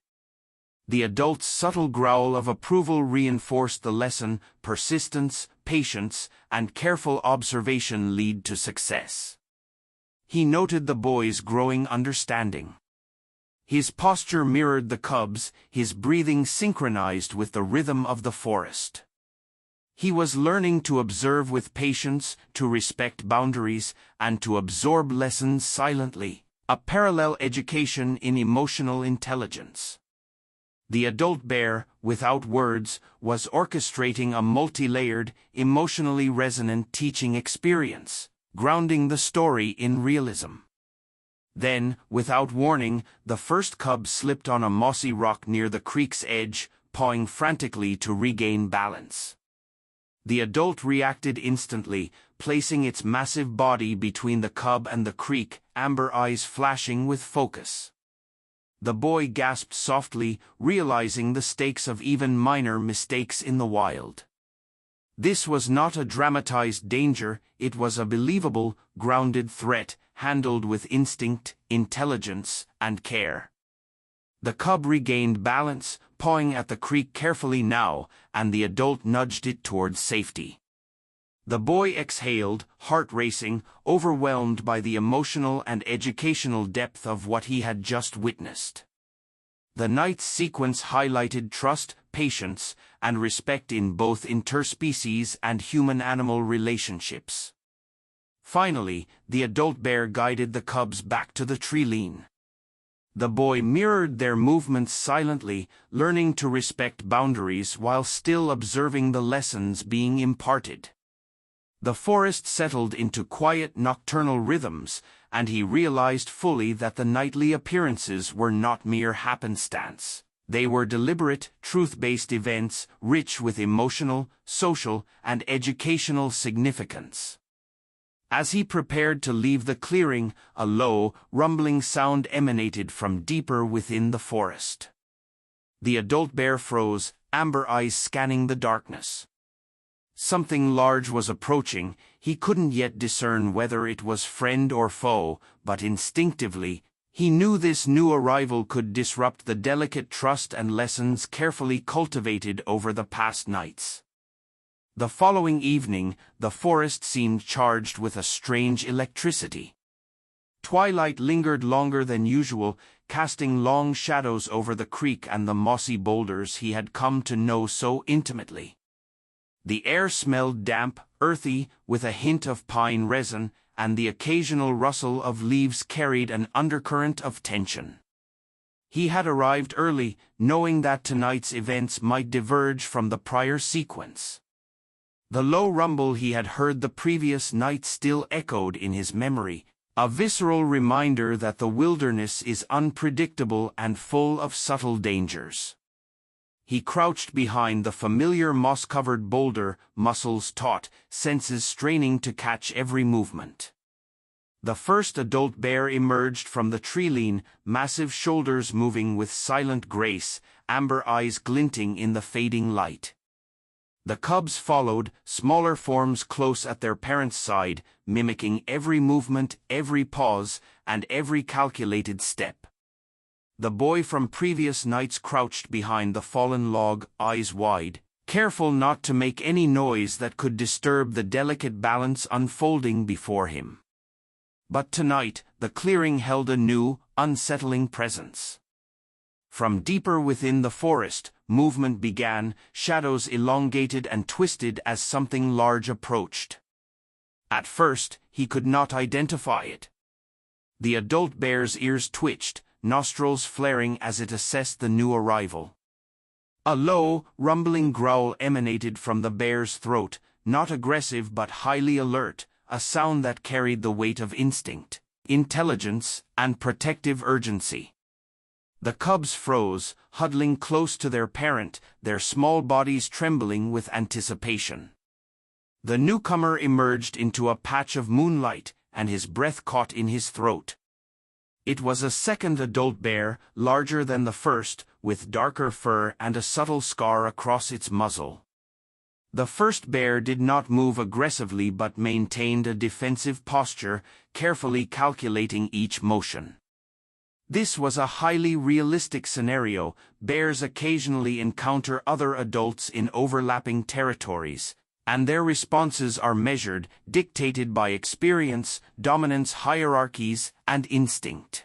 The adult's subtle growl of approval reinforced the lesson: persistence, patience, and careful observation lead to success. He noted the boy's growing understanding. His posture mirrored the cub's, his breathing synchronized with the rhythm of the forest. He was learning to observe with patience, to respect boundaries, and to absorb lessons silently, a parallel education in emotional intelligence. The adult bear, without words, was orchestrating a multi-layered, emotionally resonant teaching experience, grounding the story in realism. Then, without warning, the first cub slipped on a mossy rock near the creek's edge, pawing frantically to regain balance. The adult reacted instantly, placing its massive body between the cub and the creek, amber eyes flashing with focus. The boy gasped softly, realizing the stakes of even minor mistakes in the wild. This was not a dramatized danger, it was a believable, grounded threat, handled with instinct, intelligence, and care. The cub regained balance, pawing at the creek carefully now, and the adult nudged it towards safety. The boy exhaled, heart racing, overwhelmed by the emotional and educational depth of what he had just witnessed. The night's sequence highlighted trust, patience, and respect in both interspecies and human-animal relationships. Finally, the adult bear guided the cubs back to the tree-line. The boy mirrored their movements silently, learning to respect boundaries while still observing the lessons being imparted. The forest settled into quiet nocturnal rhythms, and he realized fully that the nightly appearances were not mere happenstance. They were deliberate, truth-based events, rich with emotional, social, and educational significance. As he prepared to leave the clearing, a low, rumbling sound emanated from deeper within the forest. The adult bear froze, amber eyes scanning the darkness. Something large was approaching. He couldn't yet discern whether it was friend or foe, but instinctively, he knew this new arrival could disrupt the delicate trust and lessons carefully cultivated over the past nights. The following evening, the forest seemed charged with a strange electricity. Twilight lingered longer than usual, casting long shadows over the creek and the mossy boulders he had come to know so intimately. The air smelled damp, earthy, with a hint of pine resin, and the occasional rustle of leaves carried an undercurrent of tension. He had arrived early, knowing that tonight's events might diverge from the prior sequence. The low rumble he had heard the previous night still echoed in his memory, a visceral reminder that the wilderness is unpredictable and full of subtle dangers. He crouched behind the familiar moss-covered boulder, muscles taut, senses straining to catch every movement. The first adult bear emerged from the tree-line, massive shoulders moving with silent grace, amber eyes glinting in the fading light. The cubs followed, smaller forms close at their parents' side, mimicking every movement, every pause, and every calculated step. The boy from previous nights crouched behind the fallen log, eyes wide, careful not to make any noise that could disturb the delicate balance unfolding before him. But tonight, the clearing held a new, unsettling presence. From deeper within the forest, movement began, shadows elongated and twisted as something large approached. At first, he could not identify it. The adult bear's ears twitched, nostrils flaring as it assessed the new arrival. A low, rumbling growl emanated from the bear's throat, not aggressive but highly alert, a sound that carried the weight of instinct, intelligence, and protective urgency. The cubs froze, huddling close to their parent, their small bodies trembling with anticipation. The newcomer emerged into a patch of moonlight, and his breath caught in his throat. It was a second adult bear, larger than the first, with darker fur and a subtle scar across its muzzle. The first bear did not move aggressively but maintained a defensive posture, carefully calculating each motion. This was a highly realistic scenario. Bears occasionally encounter other adults in overlapping territories, and their responses are measured, dictated by experience, dominance hierarchies, and instinct.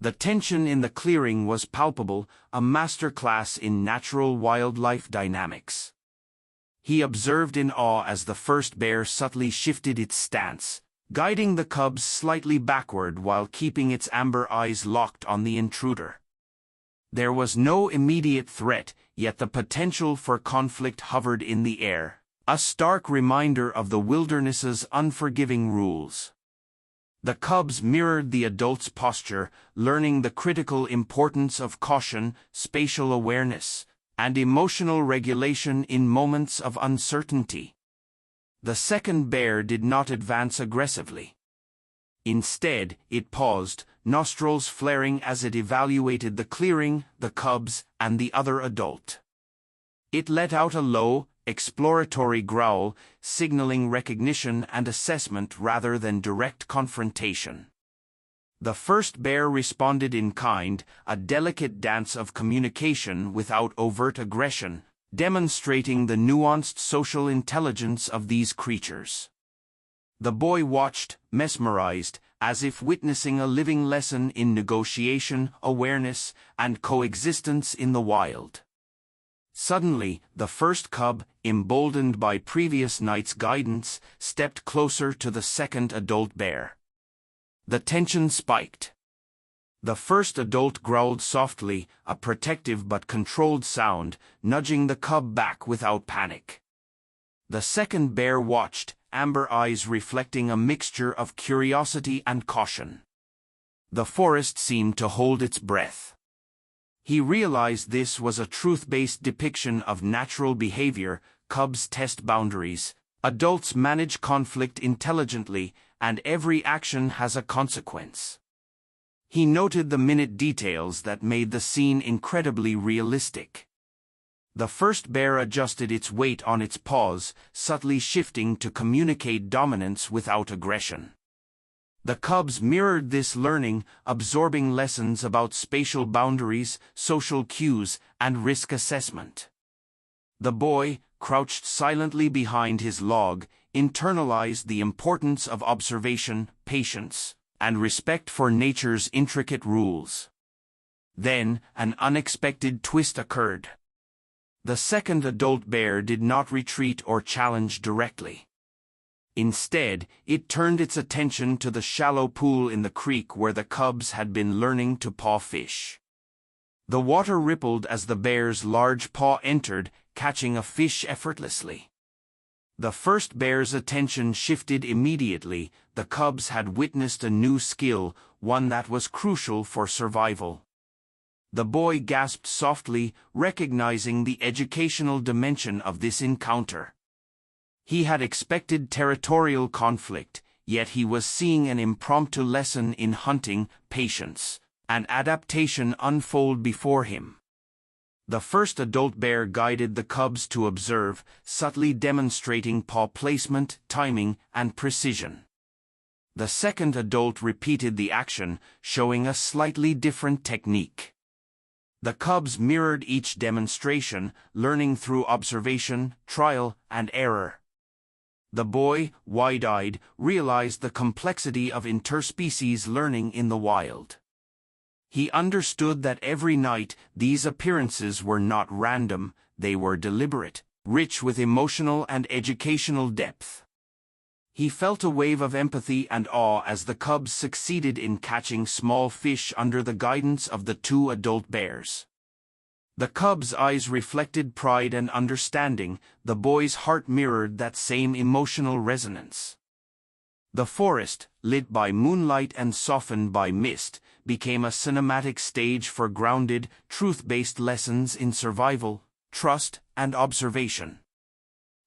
The tension in the clearing was palpable, a masterclass in natural wildlife dynamics. He observed in awe as the first bear subtly shifted its stance, guiding the cubs slightly backward while keeping its amber eyes locked on the intruder. There was no immediate threat, yet the potential for conflict hovered in the air, a stark reminder of the wilderness's unforgiving rules. The cubs mirrored the adult's posture, learning the critical importance of caution, spatial awareness, and emotional regulation in moments of uncertainty. The second bear did not advance aggressively. Instead, it paused, nostrils flaring as it evaluated the clearing, the cubs, and the other adult. It let out a low, exploratory growl, signaling recognition and assessment rather than direct confrontation. The first bear responded in kind, a delicate dance of communication without overt aggression, demonstrating the nuanced social intelligence of these creatures. The boy watched, mesmerized, as if witnessing a living lesson in negotiation, awareness, and coexistence in the wild. Suddenly, the first cub, emboldened by previous night's guidance, stepped closer to the second adult bear. The tension spiked. The first adult growled softly, a protective but controlled sound, nudging the cub back without panic. The second bear watched, amber eyes reflecting a mixture of curiosity and caution. The forest seemed to hold its breath. He realized this was a truth-based depiction of natural behavior. Cubs test boundaries, adults manage conflict intelligently, and every action has a consequence. He noted the minute details that made the scene incredibly realistic. The first bear adjusted its weight on its paws, subtly shifting to communicate dominance without aggression. The cubs mirrored this learning, absorbing lessons about spatial boundaries, social cues, and risk assessment. The boy, crouched silently behind his log, internalized the importance of observation, patience, and respect for nature's intricate rules. Then, an unexpected twist occurred. The second adult bear did not retreat or challenge directly. Instead, it turned its attention to the shallow pool in the creek where the cubs had been learning to paw fish. The water rippled as the bear's large paw entered, catching a fish effortlessly. The first bear's attention shifted immediately. The cubs had witnessed a new skill, one that was crucial for survival. The boy gasped softly, recognizing the educational dimension of this encounter. He had expected territorial conflict, yet he was seeing an impromptu lesson in hunting, patience, and adaptation unfold before him. The first adult bear guided the cubs to observe, subtly demonstrating paw placement, timing, and precision. The second adult repeated the action, showing a slightly different technique. The cubs mirrored each demonstration, learning through observation, trial, and error. The boy, wide-eyed, realized the complexity of interspecies learning in the wild. He understood that every night, these appearances were not random, they were deliberate, rich with emotional and educational depth. He felt a wave of empathy and awe as the cubs succeeded in catching small fish under the guidance of the two adult bears. The cub's eyes reflected pride and understanding, the boy's heart mirrored that same emotional resonance. The forest, lit by moonlight and softened by mist, became a cinematic stage for grounded, truth-based lessons in survival, trust, and observation.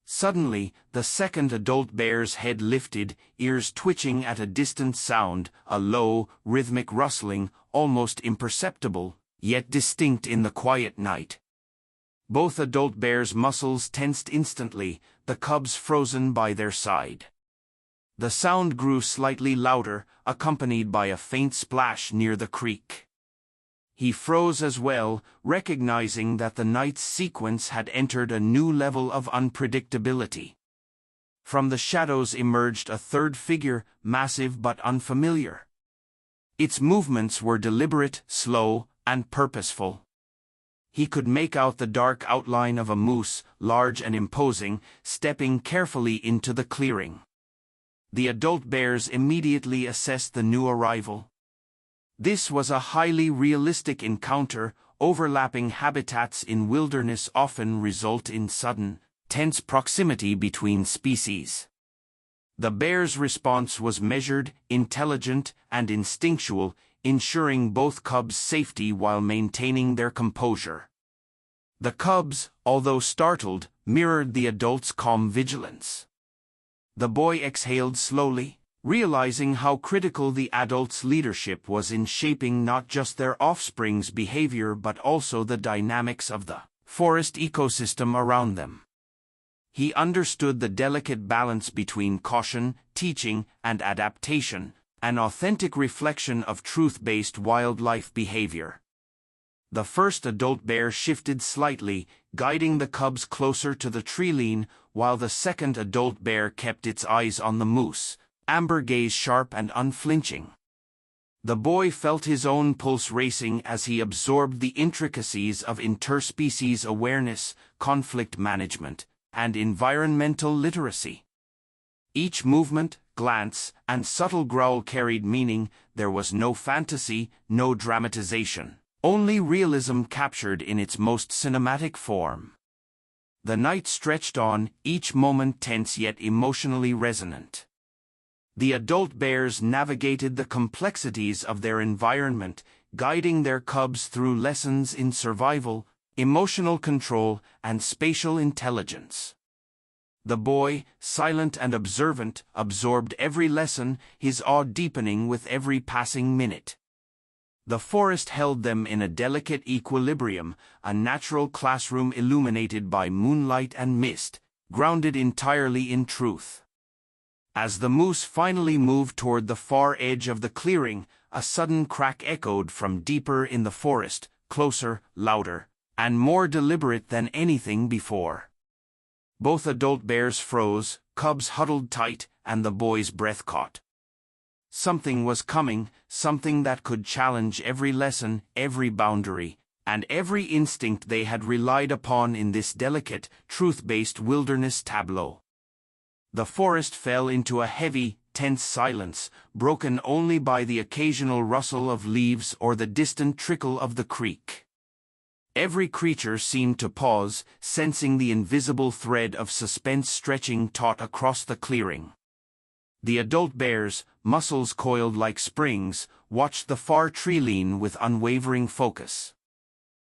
Suddenly, the second adult bear's head lifted, ears twitching at a distant sound, a low, rhythmic rustling, almost imperceptible, yet distinct in the quiet night. Both adult bears' muscles tensed instantly, the cubs frozen by their side. The sound grew slightly louder, accompanied by a faint splash near the creek. He froze as well, recognizing that the night's sequence had entered a new level of unpredictability. From the shadows emerged a third figure, massive but unfamiliar. Its movements were deliberate, slow, and purposeful. He could make out the dark outline of a moose, large and imposing, stepping carefully into the clearing. The adult bears immediately assessed the new arrival. This was a highly realistic encounter. Overlapping habitats in wilderness often result in sudden, tense proximity between species. The bear's response was measured, intelligent, and instinctual, ensuring both cubs' safety while maintaining their composure. The cubs, although startled, mirrored the adult's calm vigilance. The boy exhaled slowly, realizing how critical the adult's leadership was in shaping not just their offspring's behavior but also the dynamics of the forest ecosystem around them. He understood the delicate balance between caution, teaching, and adaptation, an authentic reflection of truth-based wildlife behavior. The first adult bear shifted slightly, guiding the cubs closer to the tree-line, while the second adult bear kept its eyes on the moose, amber gaze sharp and unflinching. The boy felt his own pulse racing as he absorbed the intricacies of interspecies awareness, conflict management, and environmental literacy. Each movement, glance, and subtle growl carried meaning. There was no fantasy, no dramatization, only realism captured in its most cinematic form. The night stretched on, each moment tense yet emotionally resonant. The adult bears navigated the complexities of their environment, guiding their cubs through lessons in survival, emotional control, and spatial intelligence. The boy, silent and observant, absorbed every lesson, his awe deepening with every passing minute. The forest held them in a delicate equilibrium, a natural classroom illuminated by moonlight and mist, grounded entirely in truth. As the moose finally moved toward the far edge of the clearing, a sudden crack echoed from deeper in the forest, closer, louder, and more deliberate than anything before. Both adult bears froze, cubs huddled tight, and the boy's breath caught. Something was coming, something that could challenge every lesson, every boundary, and every instinct they had relied upon in this delicate, truth-based wilderness tableau. The forest fell into a heavy, tense silence, broken only by the occasional rustle of leaves or the distant trickle of the creek. Every creature seemed to pause, sensing the invisible thread of suspense stretching taut across the clearing. The adult bears, muscles coiled like springs, watched the far tree-line with unwavering focus.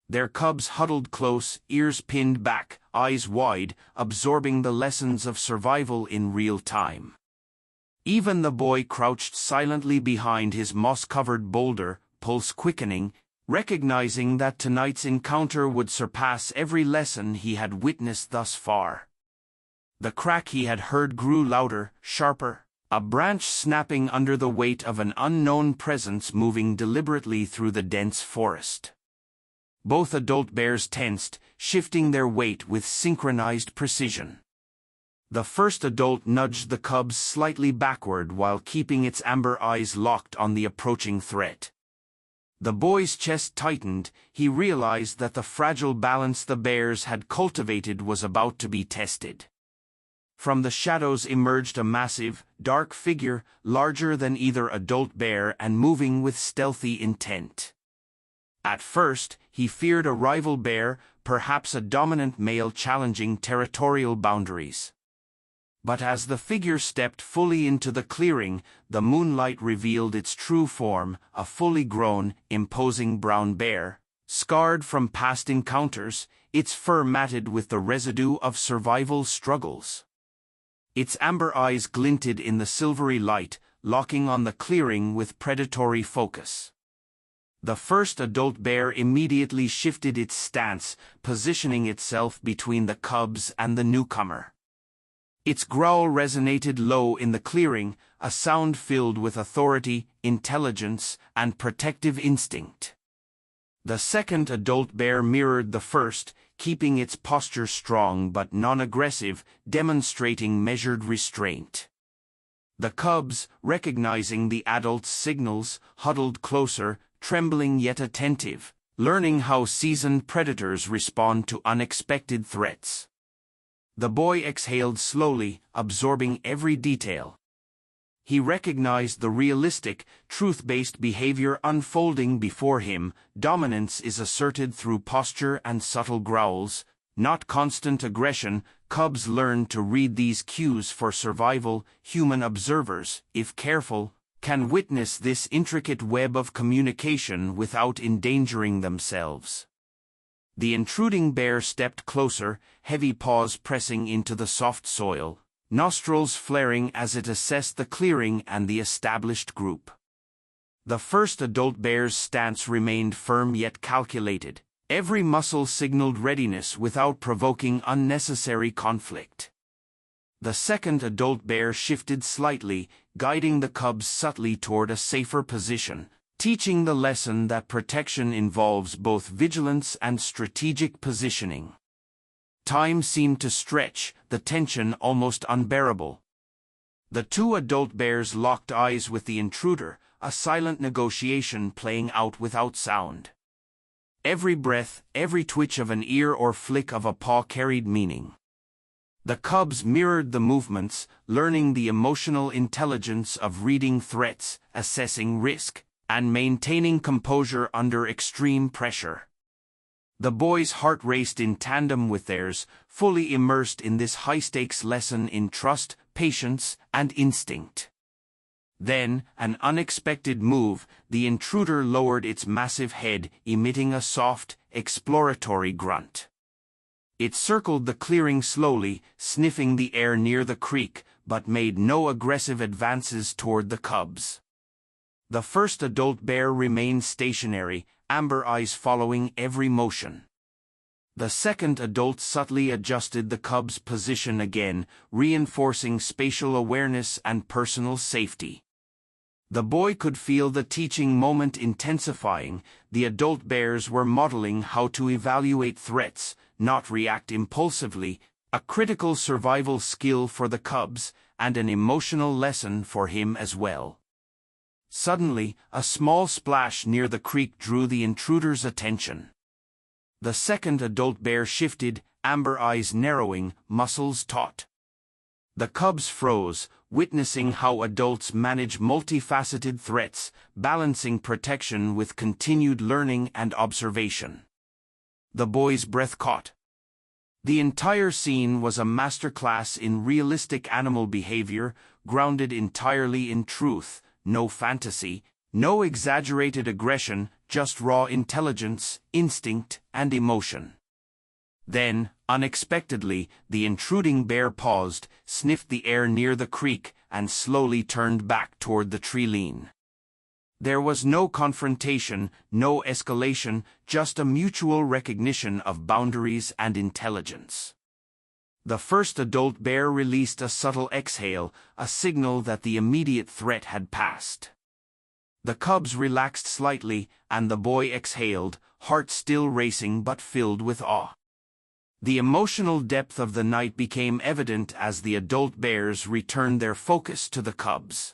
Their cubs huddled close, ears pinned back, eyes wide, absorbing the lessons of survival in real time. Even the boy crouched silently behind his moss-covered boulder, pulse quickening, recognizing that tonight's encounter would surpass every lesson he had witnessed thus far. The crack he had heard grew louder, sharper, a branch snapping under the weight of an unknown presence moving deliberately through the dense forest. Both adult bears tensed, shifting their weight with synchronized precision. The first adult nudged the cubs slightly backward while keeping its amber eyes locked on the approaching threat. The boy's chest tightened. He realized that the fragile balance the bears had cultivated was about to be tested. From the shadows emerged a massive, dark figure, larger than either adult bear and moving with stealthy intent. At first, he feared a rival bear, perhaps a dominant male challenging territorial boundaries. But as the figure stepped fully into the clearing, the moonlight revealed its true form, a fully grown, imposing brown bear, scarred from past encounters, its fur matted with the residue of survival struggles. Its amber eyes glinted in the silvery light, locking on the clearing with predatory focus. The first adult bear immediately shifted its stance, positioning itself between the cubs and the newcomer. Its growl resonated low in the clearing, a sound filled with authority, intelligence, and protective instinct. The second adult bear mirrored the first, keeping its posture strong but non-aggressive, demonstrating measured restraint. The cubs, recognizing the adult's signals, huddled closer, trembling yet attentive, learning how seasoned predators respond to unexpected threats. The boy exhaled slowly, absorbing every detail. He recognized the realistic, truth-based behavior unfolding before him. Dominance is asserted through posture and subtle growls, not constant aggression. Cubs learn to read these cues for survival. Human observers, if careful, can witness this intricate web of communication without endangering themselves. The intruding bear stepped closer, heavy paws pressing into the soft soil, nostrils flaring as it assessed the clearing and the established group. The first adult bear's stance remained firm yet calculated. Every muscle signaled readiness without provoking unnecessary conflict. The second adult bear shifted slightly, guiding the cubs subtly toward a safer position, teaching the lesson that protection involves both vigilance and strategic positioning. Time seemed to stretch, the tension almost unbearable. The two adult bears locked eyes with the intruder, a silent negotiation playing out without sound. Every breath, every twitch of an ear or flick of a paw carried meaning. The cubs mirrored the movements, learning the emotional intelligence of reading threats, assessing risk, and maintaining composure under extreme pressure. The boy's heart raced in tandem with theirs, fully immersed in this high-stakes lesson in trust, patience, and instinct. Then, an unexpected move, the intruder lowered its massive head, emitting a soft, exploratory grunt. It circled the clearing slowly, sniffing the air near the creek, but made no aggressive advances toward the cubs. The first adult bear remained stationary, amber eyes following every motion. The second adult subtly adjusted the cub's position again, reinforcing spatial awareness and personal safety. The boy could feel the teaching moment intensifying. The adult bears were modeling how to evaluate threats, not react impulsively, a critical survival skill for the cubs, and an emotional lesson for him as well. Suddenly, a small splash near the creek drew the intruder's attention. The second adult bear shifted, amber eyes narrowing, muscles taut. The cubs froze, witnessing how adults manage multifaceted threats, balancing protection with continued learning and observation. The boy's breath caught. The entire scene was a masterclass in realistic animal behavior, grounded entirely in truth. No fantasy, no exaggerated aggression, just raw intelligence, instinct, and emotion. Then, unexpectedly, the intruding bear paused, sniffed the air near the creek, and slowly turned back toward the tree line. There was no confrontation, no escalation, just a mutual recognition of boundaries and intelligence. The first adult bear released a subtle exhale, a signal that the immediate threat had passed. The cubs relaxed slightly, and the boy exhaled, heart still racing but filled with awe. The emotional depth of the night became evident as the adult bears returned their focus to the cubs.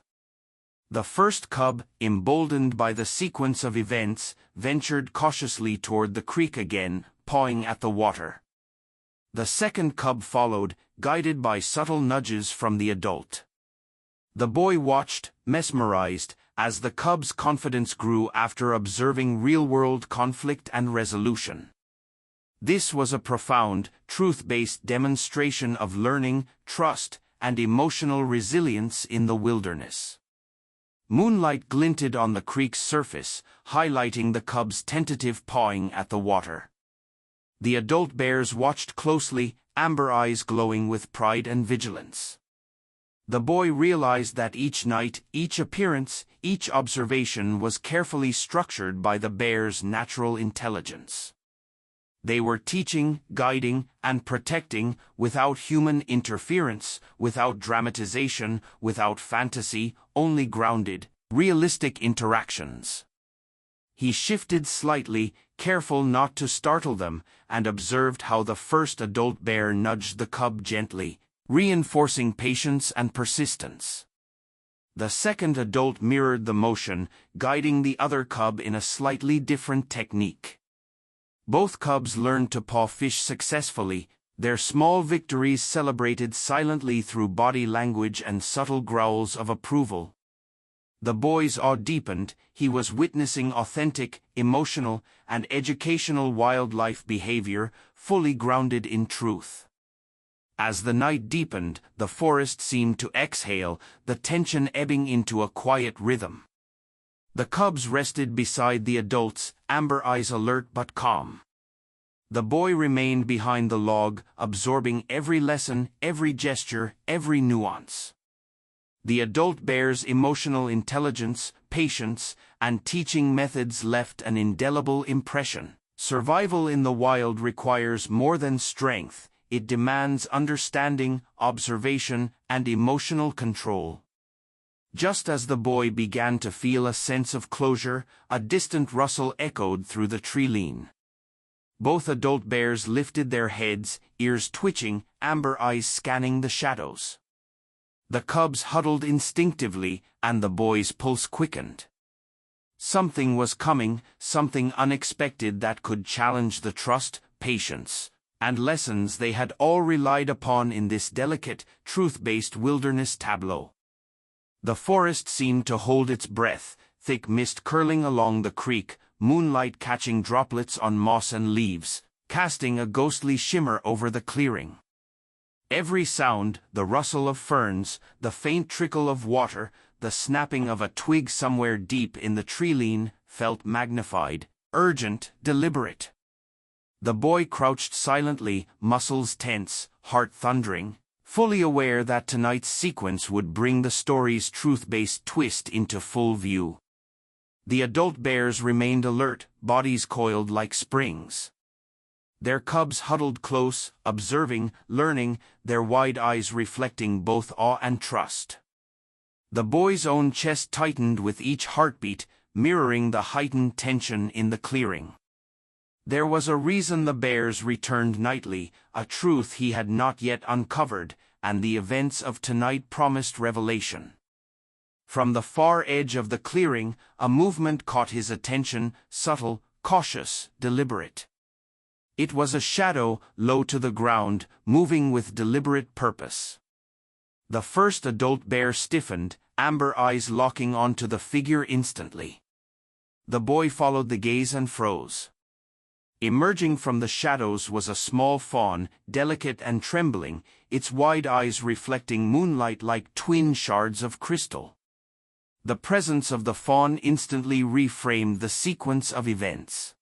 The first cub, emboldened by the sequence of events, ventured cautiously toward the creek again, pawing at the water. The second cub followed, guided by subtle nudges from the adult. The boy watched, mesmerized, as the cub's confidence grew after observing real-world conflict and resolution. This was a profound, truth-based demonstration of learning, trust, and emotional resilience in the wilderness. Moonlight glinted on the creek's surface, highlighting the cub's tentative pawing at the water. The adult bears watched closely, amber eyes glowing with pride and vigilance. The boy realized that each night, each appearance, each observation was carefully structured by the bear's natural intelligence. They were teaching, guiding, and protecting without human interference, without dramatization, without fantasy, only grounded, realistic interactions. He shifted slightly, careful not to startle them, and observed how the first adult bear nudged the cub gently, reinforcing patience and persistence. The second adult mirrored the motion, guiding the other cub in a slightly different technique. Both cubs learned to paw fish successfully, their small victories celebrated silently through body language and subtle growls of approval. The boy's awe deepened. He was witnessing authentic, emotional, and educational wildlife behavior, fully grounded in truth. As the night deepened, the forest seemed to exhale, the tension ebbing into a quiet rhythm. The cubs rested beside the adults, amber eyes alert but calm. The boy remained behind the log, absorbing every lesson, every gesture, every nuance. The adult bear's emotional intelligence, patience, and teaching methods left an indelible impression. Survival in the wild requires more than strength. It demands understanding, observation, and emotional control. Just as the boy began to feel a sense of closure, a distant rustle echoed through the tree-line. Both adult bears lifted their heads, ears twitching, amber eyes scanning the shadows. The cubs huddled instinctively, and the boy's pulse quickened. Something was coming, something unexpected that could challenge the trust, patience, and lessons they had all relied upon in this delicate, truth-based wilderness tableau. The forest seemed to hold its breath, thick mist curling along the creek, moonlight catching droplets on moss and leaves, casting a ghostly shimmer over the clearing. Every sound, the rustle of ferns, the faint trickle of water, the snapping of a twig somewhere deep in the tree-line, felt magnified, urgent, deliberate. The boy crouched silently, muscles tense, heart thundering, fully aware that tonight's sequence would bring the story's truth-based twist into full view. The adult bears remained alert, bodies coiled like springs. Their cubs huddled close, observing, learning, their wide eyes reflecting both awe and trust. The boy's own chest tightened with each heartbeat, mirroring the heightened tension in the clearing. There was a reason the bears returned nightly, a truth he had not yet uncovered, and the events of tonight promised revelation. From the far edge of the clearing, a movement caught his attention, subtle, cautious, deliberate. It was a shadow, low to the ground, moving with deliberate purpose. The first adult bear stiffened, amber eyes locking onto the figure instantly. The boy followed the gaze and froze. Emerging from the shadows was a small fawn, delicate and trembling, its wide eyes reflecting moonlight like twin shards of crystal. The presence of the fawn instantly reframed the sequence of events.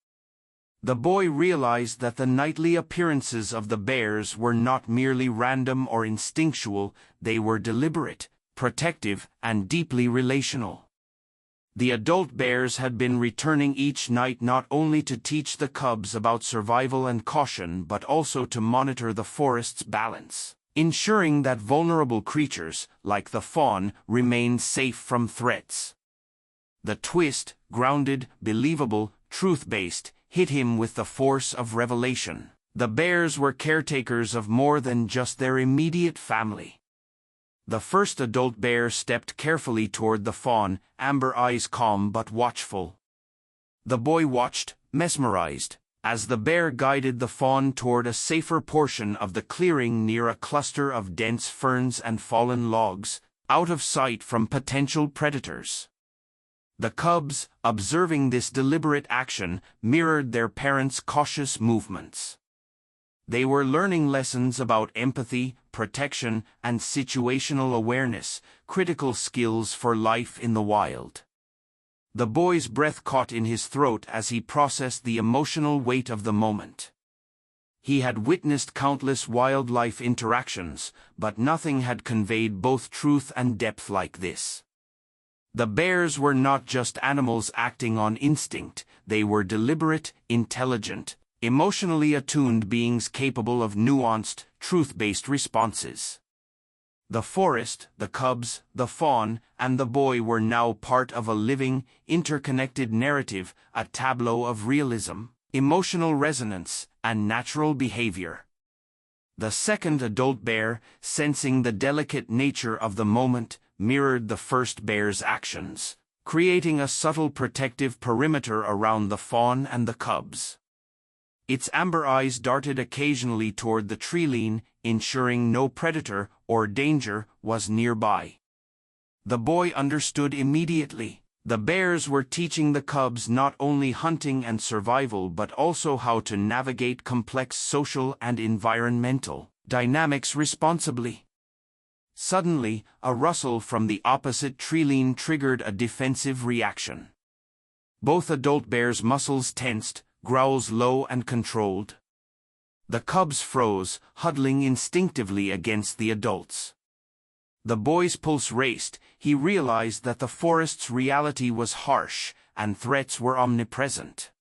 The boy realized that the nightly appearances of the bears were not merely random or instinctual, they were deliberate, protective, and deeply relational. The adult bears had been returning each night not only to teach the cubs about survival and caution but also to monitor the forest's balance, ensuring that vulnerable creatures, like the fawn, remained safe from threats. The twist, grounded, believable, truth-based, hit him with the force of revelation. The bears were caretakers of more than just their immediate family. The first adult bear stepped carefully toward the fawn, amber eyes calm but watchful. The boy watched, mesmerized, as the bear guided the fawn toward a safer portion of the clearing near a cluster of dense ferns and fallen logs, out of sight from potential predators. The cubs, observing this deliberate action, mirrored their parents' cautious movements. They were learning lessons about empathy, protection, and situational awareness, critical skills for life in the wild. The boy's breath caught in his throat as he processed the emotional weight of the moment. He had witnessed countless wildlife interactions, but nothing had conveyed both truth and depth like this. The bears were not just animals acting on instinct, they were deliberate, intelligent, emotionally attuned beings capable of nuanced, truth-based responses. The forest, the cubs, the fawn, and the boy were now part of a living, interconnected narrative, a tableau of realism, emotional resonance, and natural behavior. The second adult bear, sensing the delicate nature of the moment, mirrored the first bear's actions, creating a subtle protective perimeter around the fawn and the cubs. Its amber eyes darted occasionally toward the treeline, ensuring no predator or danger was nearby. The boy understood immediately. The bears were teaching the cubs not only hunting and survival but also how to navigate complex social and environmental dynamics responsibly. Suddenly, a rustle from the opposite treeline triggered a defensive reaction. Both adult bears' muscles tensed, growls low and controlled. The cubs froze, huddling instinctively against the adults. The boy's pulse raced. He realized that the forest's reality was harsh, and threats were omnipresent.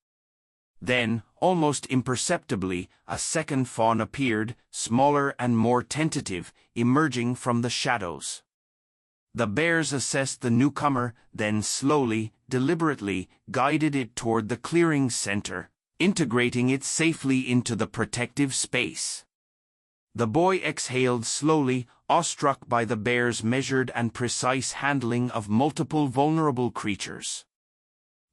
Then, almost imperceptibly, a second fawn appeared, smaller and more tentative, emerging from the shadows. The bears assessed the newcomer, then slowly, deliberately, guided it toward the clearing's center, integrating it safely into the protective space. The boy exhaled slowly, awestruck by the bear's measured and precise handling of multiple vulnerable creatures.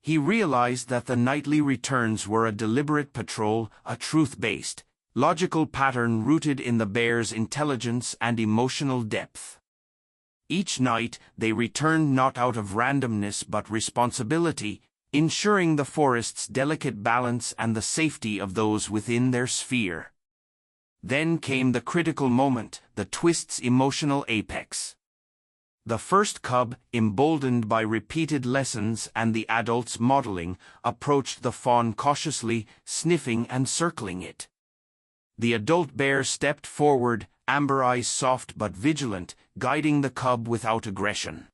He realized that the nightly returns were a deliberate patrol, a truth-based, logical pattern rooted in the bear's intelligence and emotional depth. Each night, they returned not out of randomness but responsibility, ensuring the forest's delicate balance and the safety of those within their sphere. Then came the critical moment, the twist's emotional apex. The first cub, emboldened by repeated lessons and the adult's modeling, approached the fawn cautiously, sniffing and circling it. The adult bear stepped forward, amber eyes soft but vigilant, guiding the cub without aggression.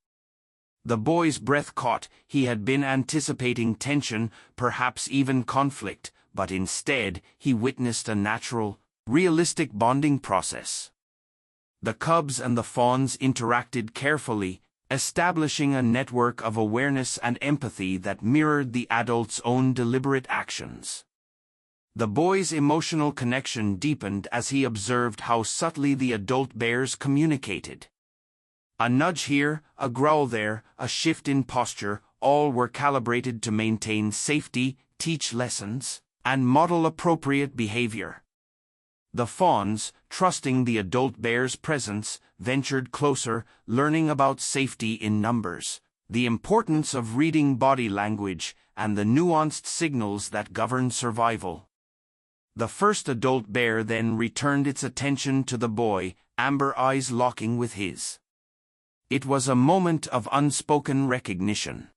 The boy's breath caught. He had been anticipating tension, perhaps even conflict, but instead, he witnessed a natural, realistic bonding process. The cubs and the fawns interacted carefully, establishing a network of awareness and empathy that mirrored the adult's own deliberate actions. The boy's emotional connection deepened as he observed how subtly the adult bears communicated. A nudge here, a growl there, a shift in posture, all were calibrated to maintain safety, teach lessons, and model appropriate behavior. The fawns, trusting the adult bear's presence, ventured closer, learning about safety in numbers, the importance of reading body language, and the nuanced signals that govern survival. The first adult bear then returned its attention to the boy, amber eyes locking with his. It was a moment of unspoken recognition.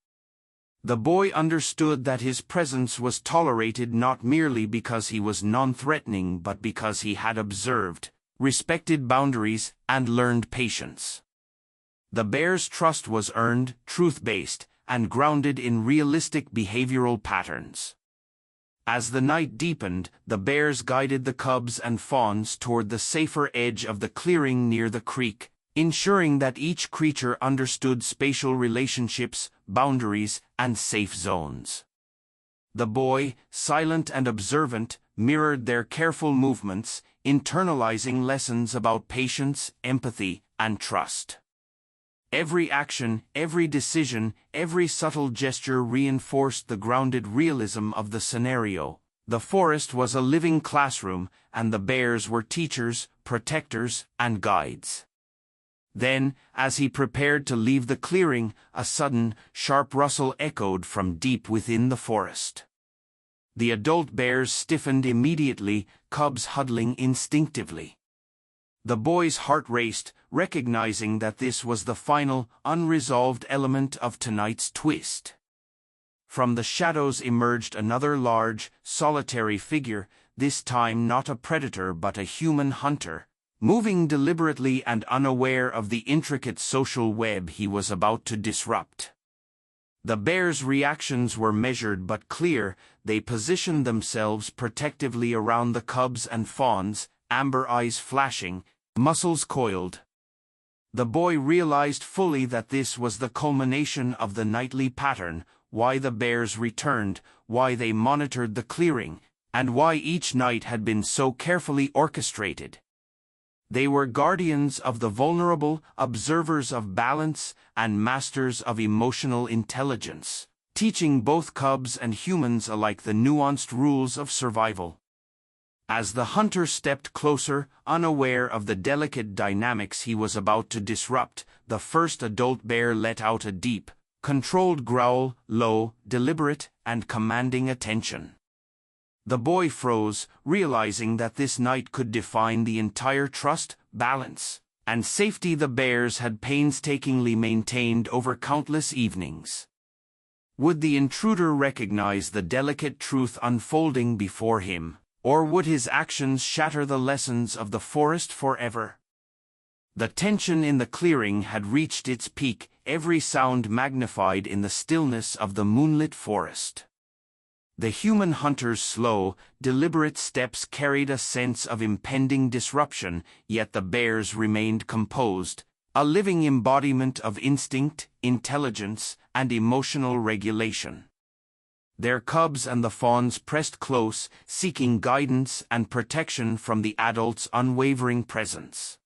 The boy understood that his presence was tolerated not merely because he was non-threatening but because he had observed, respected boundaries, and learned patience. The bear's trust was earned, truth-based, and grounded in realistic behavioral patterns. As the night deepened, the bears guided the cubs and fawns toward the safer edge of the clearing near the creek, ensuring that each creature understood spatial relationships, boundaries, and safe zones. The boy, silent and observant, mirrored their careful movements, internalizing lessons about patience, empathy, and trust. Every action, every decision, every subtle gesture reinforced the grounded realism of the scenario. The forest was a living classroom, and the bears were teachers, protectors, and guides. Then, as he prepared to leave the clearing, a sudden, sharp rustle echoed from deep within the forest. The adult bears stiffened immediately, cubs huddling instinctively. The boy's heart raced, recognizing that this was the final, unresolved element of tonight's twist. From the shadows emerged another large, solitary figure, this time not a predator but a human hunter, moving deliberately and unaware of the intricate social web he was about to disrupt. The bear's reactions were measured but clear. They positioned themselves protectively around the cubs and fawns, amber eyes flashing, muscles coiled. The boy realized fully that this was the culmination of the nightly pattern, why the bears returned, why they monitored the clearing, and why each night had been so carefully orchestrated. They were guardians of the vulnerable, observers of balance, and masters of emotional intelligence, teaching both cubs and humans alike the nuanced rules of survival. As the hunter stepped closer, unaware of the delicate dynamics he was about to disrupt, the first adult bear let out a deep, controlled growl, low, deliberate, and commanding attention. The boy froze, realizing that this night could define the entire trust, balance, and safety the bears had painstakingly maintained over countless evenings. Would the intruder recognize the delicate truth unfolding before him, or would his actions shatter the lessons of the forest forever? The tension in the clearing had reached its peak, every sound magnified in the stillness of the moonlit forest. The human hunter's slow, deliberate steps carried a sense of impending disruption, yet the bears remained composed, a living embodiment of instinct, intelligence, and emotional regulation. Their cubs and the fawns pressed close, seeking guidance and protection from the adult's unwavering presence.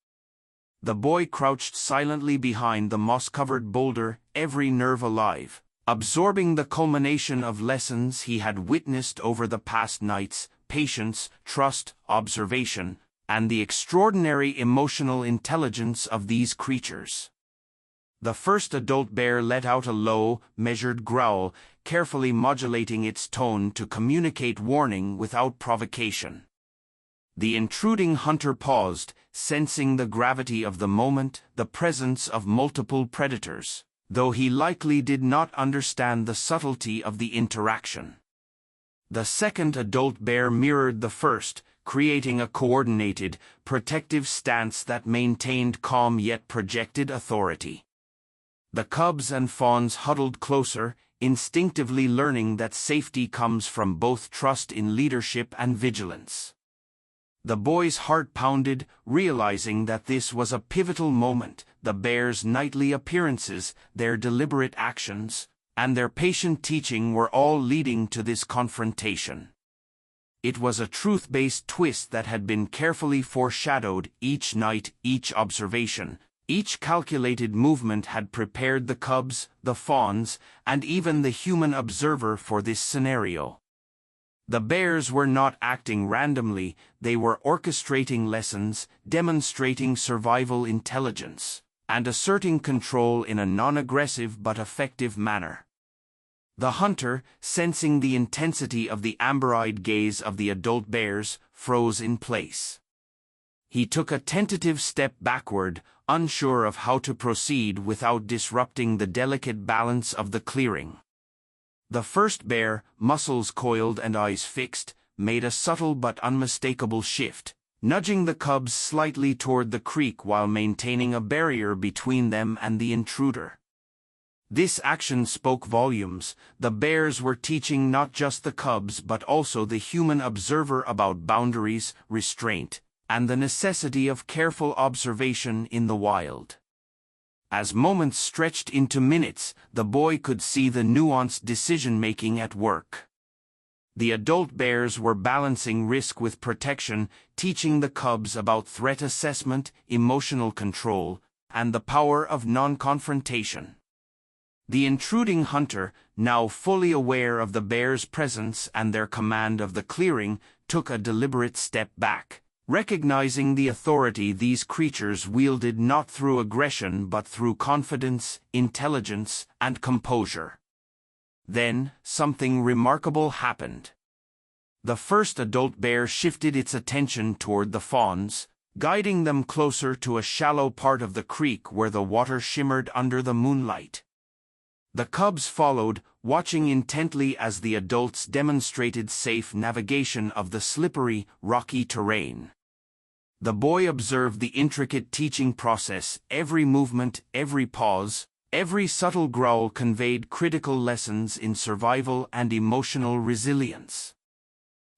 The boy crouched silently behind the moss-covered boulder, every nerve alive, absorbing the culmination of lessons he had witnessed over the past nights: patience, trust, observation, and the extraordinary emotional intelligence of these creatures. The first adult bear let out a low, measured growl, carefully modulating its tone to communicate warning without provocation. The intruding hunter paused, sensing the gravity of the moment, the presence of multiple predators, though he likely did not understand the subtlety of the interaction. The second adult bear mirrored the first, creating a coordinated, protective stance that maintained calm yet projected authority. The cubs and fawns huddled closer, instinctively learning that safety comes from both trust in leadership and vigilance. The boy's heart pounded, realizing that this was a pivotal moment: the bears' nightly appearances, their deliberate actions, and their patient teaching were all leading to this confrontation. It was a truth-based twist that had been carefully foreshadowed. Each night, each observation, each calculated movement had prepared the cubs, the fawns, and even the human observer for this scenario. The bears were not acting randomly, they were orchestrating lessons, demonstrating survival intelligence, and asserting control in a non-aggressive but effective manner. The hunter, sensing the intensity of the amber-eyed gaze of the adult bears, froze in place. He took a tentative step backward, unsure of how to proceed without disrupting the delicate balance of the clearing. The first bear, muscles coiled and eyes fixed, made a subtle but unmistakable shift, nudging the cubs slightly toward the creek while maintaining a barrier between them and the intruder. This action spoke volumes. The bears were teaching not just the cubs but also the human observer about boundaries, restraint, and the necessity of careful observation in the wild. As moments stretched into minutes, the boy could see the nuanced decision-making at work. The adult bears were balancing risk with protection, teaching the cubs about threat assessment, emotional control, and the power of non-confrontation. The intruding hunter, now fully aware of the bears' presence and their command of the clearing, took a deliberate step back, recognizing the authority these creatures wielded not through aggression but through confidence, intelligence, and composure. Then, something remarkable happened. The first adult bear shifted its attention toward the fawns, guiding them closer to a shallow part of the creek where the water shimmered under the moonlight. The cubs followed, watching intently as the adults demonstrated safe navigation of the slippery, rocky terrain. The boy observed the intricate teaching process. Every movement, every pause, every subtle growl conveyed critical lessons in survival and emotional resilience.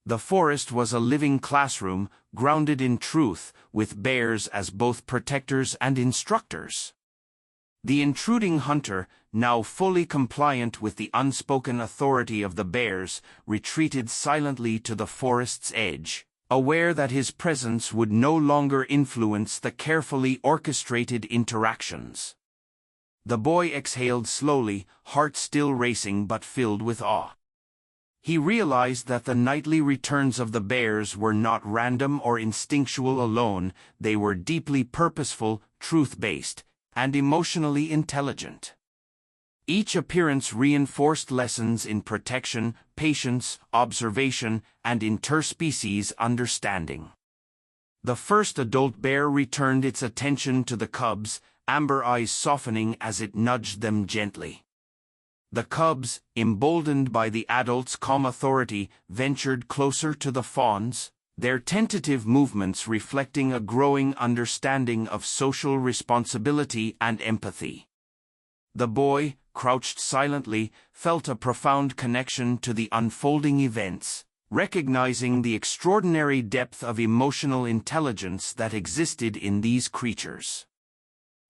The forest was a living classroom, grounded in truth, with bears as both protectors and instructors. The intruding hunter, now fully compliant with the unspoken authority of the bears, retreated silently to the forest's edge, aware that his presence would no longer influence the carefully orchestrated interactions. The boy exhaled slowly, heart still racing but filled with awe. He realized that the nightly returns of the bears were not random or instinctual alone, they were deeply purposeful, truth-based, and emotionally intelligent. Each appearance reinforced lessons in protection, patience, observation, and interspecies understanding. The first adult bear returned its attention to the cubs, amber eyes softening as it nudged them gently. The cubs, emboldened by the adult's calm authority, ventured closer to the fawns, their tentative movements reflecting a growing understanding of social responsibility and empathy. The boy, crouched silently, felt a profound connection to the unfolding events, recognizing the extraordinary depth of emotional intelligence that existed in these creatures.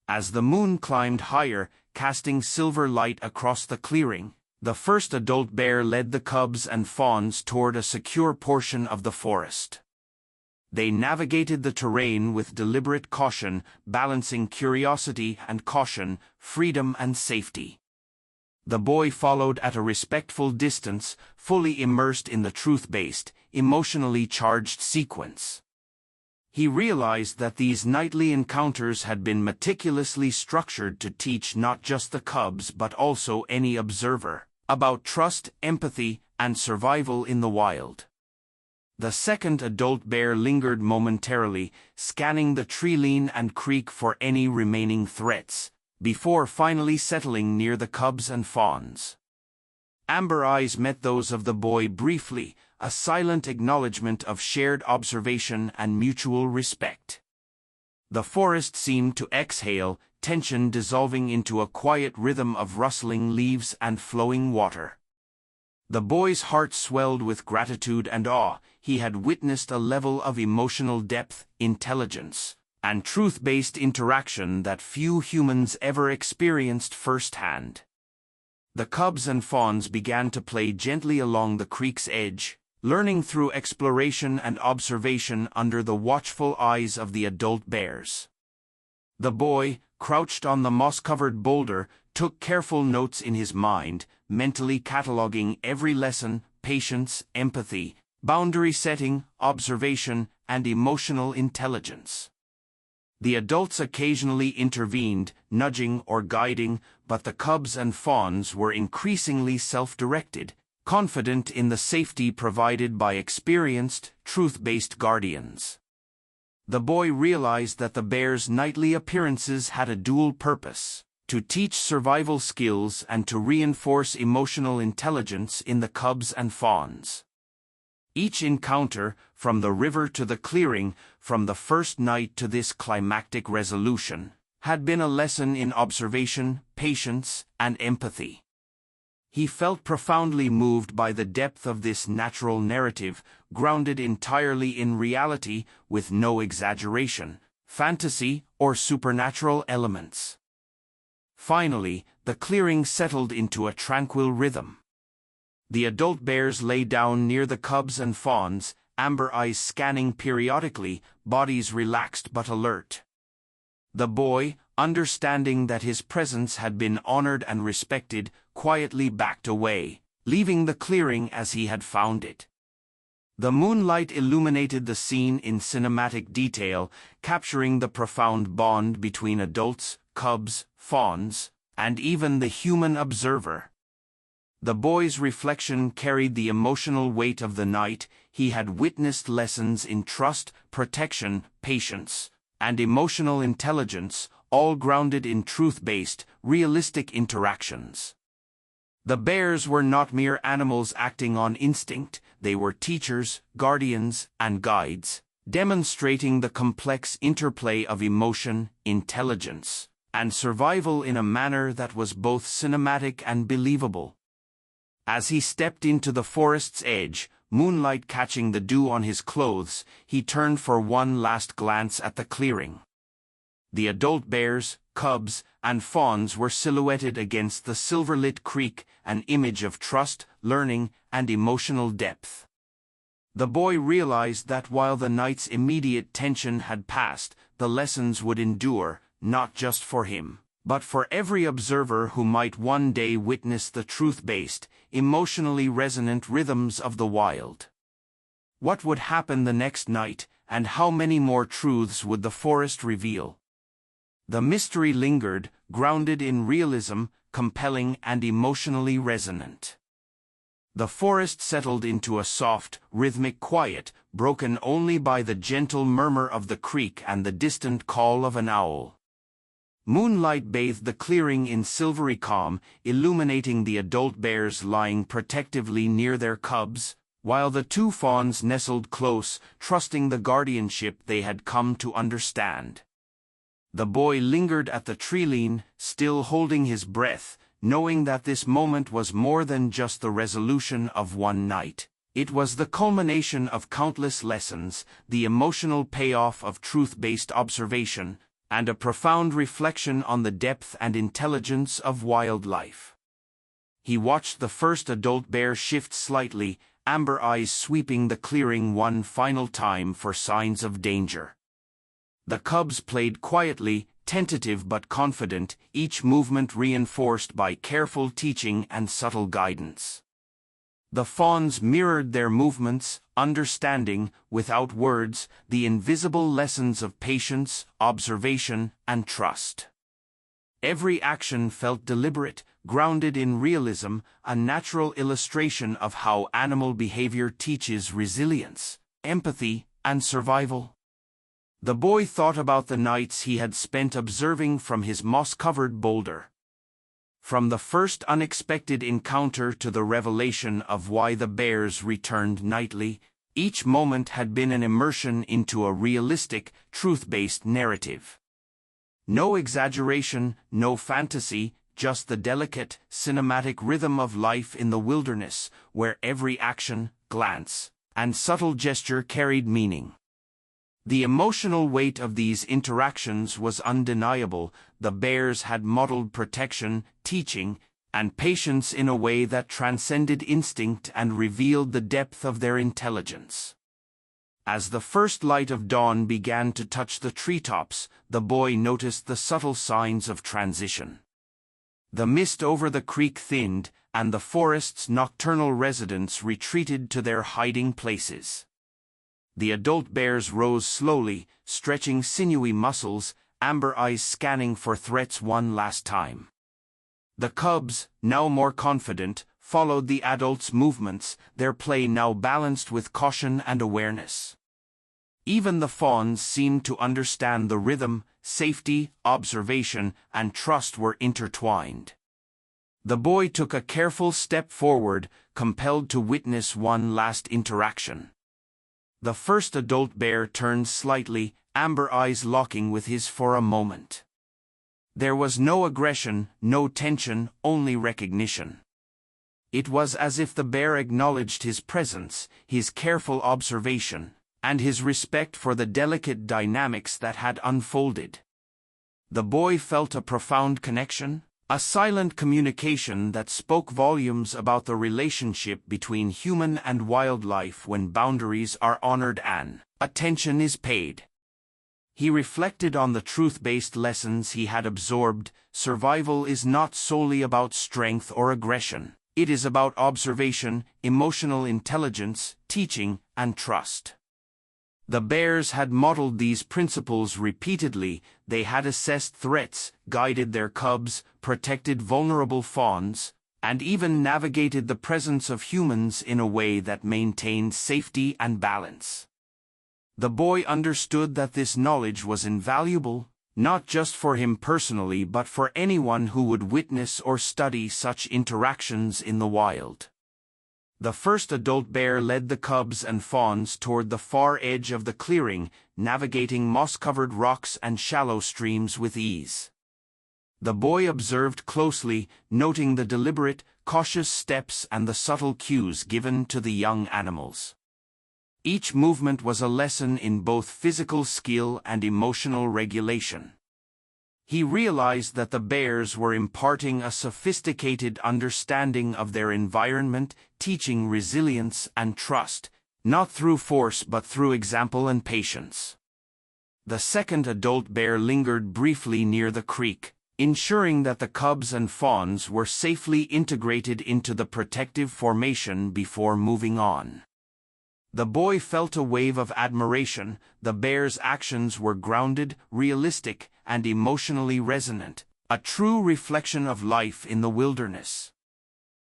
As the moon climbed higher, casting silver light across the clearing, the first adult bear led the cubs and fawns toward a secure portion of the forest. They navigated the terrain with deliberate caution, balancing curiosity and caution, freedom and safety. The boy followed at a respectful distance, fully immersed in the truth-based, emotionally charged sequence. He realized that these nightly encounters had been meticulously structured to teach not just the cubs but also any observer about trust, empathy, and survival in the wild. The second adult bear lingered momentarily, scanning the treeline and creek for any remaining threats, before finally settling near the cubs and fawns. Amber eyes met those of the boy briefly, a silent acknowledgement of shared observation and mutual respect. The forest seemed to exhale, tension dissolving into a quiet rhythm of rustling leaves and flowing water. The boy's heart swelled with gratitude and awe. He had witnessed a level of emotional depth, intelligence, and truth-based interaction that few humans ever experienced firsthand. The cubs and fawns began to play gently along the creek's edge, learning through exploration and observation under the watchful eyes of the adult bears. The boy, crouched on the moss-covered boulder, took careful notes in his mind, mentally cataloging every lesson: patience, empathy, boundary setting, observation, and emotional intelligence. The adults occasionally intervened, nudging or guiding, but the cubs and fawns were increasingly self-directed, confident in the safety provided by experienced, truth-based guardians. The boy realized that the bears' nightly appearances had a dual purpose: to teach survival skills and to reinforce emotional intelligence in the cubs and fawns. Each encounter, from the river to the clearing, from the first night to this climactic resolution, had been a lesson in observation, patience, and empathy. He felt profoundly moved by the depth of this natural narrative, grounded entirely in reality, with no exaggeration, fantasy, or supernatural elements. Finally, the clearing settled into a tranquil rhythm. The adult bears lay down near the cubs and fawns, amber eyes scanning periodically, bodies relaxed but alert. The boy, understanding that his presence had been honored and respected, quietly backed away, leaving the clearing as he had found it. The moonlight illuminated the scene in cinematic detail, capturing the profound bond between adults, cubs, fawns, and even the human observer. The boy's reflection carried the emotional weight of the night. He had witnessed lessons in trust, protection, patience, and emotional intelligence, all grounded in truth-based, realistic interactions. The bears were not mere animals acting on instinct, they were teachers, guardians, and guides, demonstrating the complex interplay of emotion, intelligence, and survival in a manner that was both cinematic and believable. As he stepped into the forest's edge, moonlight catching the dew on his clothes, he turned for one last glance at the clearing. The adult bears, cubs, and fawns were silhouetted against the silver-lit creek, an image of trust, learning, and emotional depth. The boy realized that while the night's immediate tension had passed, the lessons would endure, not just for him, but for every observer who might one day witness the truth-based, emotionally resonant rhythms of the wild. What would happen the next night, and how many more truths would the forest reveal? The mystery lingered, grounded in realism, compelling and emotionally resonant. The forest settled into a soft, rhythmic quiet, broken only by the gentle murmur of the creek and the distant call of an owl. Moonlight bathed the clearing in silvery calm, illuminating the adult bears lying protectively near their cubs, while the two fawns nestled close, trusting the guardianship they had come to understand. The boy lingered at the tree-line, still holding his breath, knowing that this moment was more than just the resolution of one night. It was the culmination of countless lessons, the emotional payoff of truth-based observation, and a profound reflection on the depth and intelligence of wildlife. He watched the first adult bear shift slightly, amber eyes sweeping the clearing one final time for signs of danger. The cubs played quietly, tentative but confident, each movement reinforced by careful teaching and subtle guidance. The fawns mirrored their movements, understanding, without words, the invisible lessons of patience, observation, and trust. Every action felt deliberate, grounded in realism, a natural illustration of how animal behavior teaches resilience, empathy, and survival. The boy thought about the nights he had spent observing from his moss-covered boulder. From the first unexpected encounter to the revelation of why the bears returned nightly, each moment had been an immersion into a realistic, truth-based narrative. No exaggeration, no fantasy, just the delicate, cinematic rhythm of life in the wilderness, where every action, glance, and subtle gesture carried meaning. The emotional weight of these interactions was undeniable. The bears had modeled protection, teaching, and patience in a way that transcended instinct and revealed the depth of their intelligence. As the first light of dawn began to touch the treetops, the boy noticed the subtle signs of transition. The mist over the creek thinned, and the forest's nocturnal residents retreated to their hiding places. The adult bears rose slowly, stretching sinewy muscles, amber eyes scanning for threats one last time. The cubs, now more confident, followed the adults' movements, their play now balanced with caution and awareness. Even the fawns seemed to understand the rhythm, safety, observation, and trust were intertwined. The boy took a careful step forward, compelled to witness one last interaction. The first adult bear turned slightly, amber eyes locking with his for a moment. There was no aggression, no tension, only recognition. It was as if the bear acknowledged his presence, his careful observation, and his respect for the delicate dynamics that had unfolded. The boy felt a profound connection, a silent communication that spoke volumes about the relationship between human and wildlife when boundaries are honored and attention is paid. He reflected on the truth-based lessons he had absorbed. Survival is not solely about strength or aggression. It is about observation, emotional intelligence, teaching, and trust. The bears had modeled these principles repeatedly. They had assessed threats, guided their cubs, protected vulnerable fawns, and even navigated the presence of humans in a way that maintained safety and balance. The boy understood that this knowledge was invaluable, not just for him personally but for anyone who would witness or study such interactions in the wild. The first adult bear led the cubs and fawns toward the far edge of the clearing, navigating moss-covered rocks and shallow streams with ease. The boy observed closely, noting the deliberate, cautious steps and the subtle cues given to the young animals. Each movement was a lesson in both physical skill and emotional regulation. He realized that the bears were imparting a sophisticated understanding of their environment, teaching resilience and trust, not through force but through example and patience. The second adult bear lingered briefly near the creek, ensuring that the cubs and fawns were safely integrated into the protective formation before moving on. The boy felt a wave of admiration. The bear's actions were grounded, realistic, and emotionally resonant, a true reflection of life in the wilderness.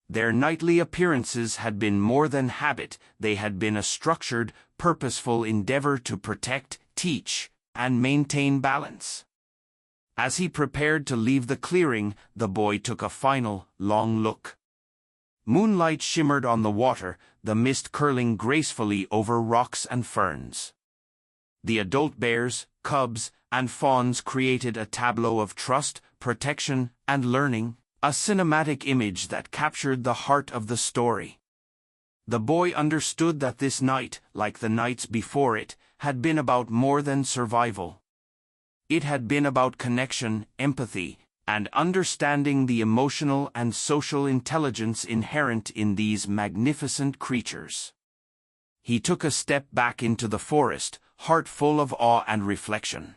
Their nightly appearances had been more than habit, they had been a structured, purposeful endeavor to protect, teach, and maintain balance. As he prepared to leave the clearing, the boy took a final, long look. Moonlight shimmered on the water, the mist curling gracefully over rocks and ferns. The adult bears, cubs, and fawns created a tableau of trust, protection, and learning, a cinematic image that captured the heart of the story. The boy understood that this night, like the nights before it, had been about more than survival. It had been about connection, empathy, and understanding the emotional and social intelligence inherent in these magnificent creatures. He took a step back into the forest, heart full of awe and reflection.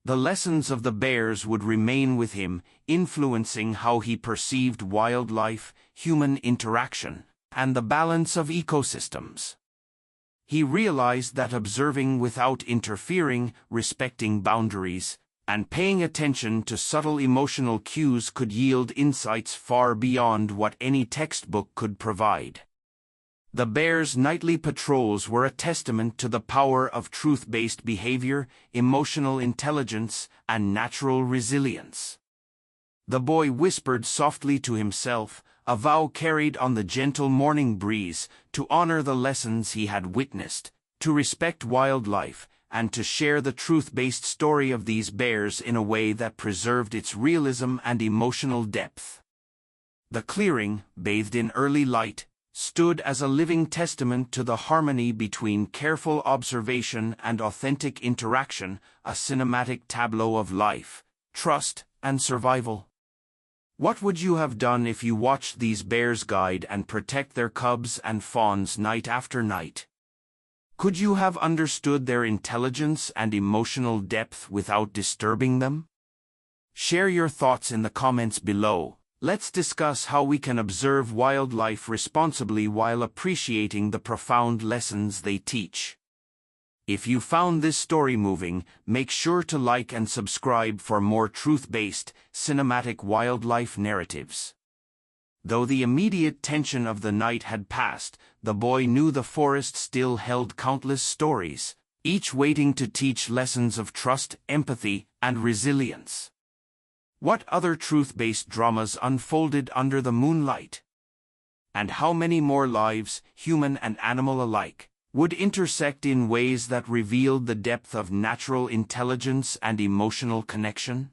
The lessons of the bears would remain with him, influencing how he perceived wildlife, human interaction, and the balance of ecosystems. He realized that observing without interfering, respecting boundaries, and paying attention to subtle emotional cues could yield insights far beyond what any textbook could provide. The bears' nightly patrols were a testament to the power of truth-based behavior, emotional intelligence, and natural resilience. The boy whispered softly to himself, a vow carried on the gentle morning breeze, to honor the lessons he had witnessed, to respect wildlife, and to share the truth-based story of these bears in a way that preserved its realism and emotional depth. The clearing, bathed in early light, stood as a living testament to the harmony between careful observation and authentic interaction, a cinematic tableau of life, trust, and survival. What would you have done if you watched these bears guide and protect their cubs and fawns night after night? Could you have understood their intelligence and emotional depth without disturbing them? Share your thoughts in the comments below. Let's discuss how we can observe wildlife responsibly while appreciating the profound lessons they teach. If you found this story moving, make sure to like and subscribe for more truth-based, cinematic wildlife narratives. Though the immediate tension of the night had passed, the boy knew the forest still held countless stories, each waiting to teach lessons of trust, empathy, and resilience. What other truth-based dramas unfolded under the moonlight? And how many more lives, human and animal alike, would intersect in ways that revealed the depth of natural intelligence and emotional connection?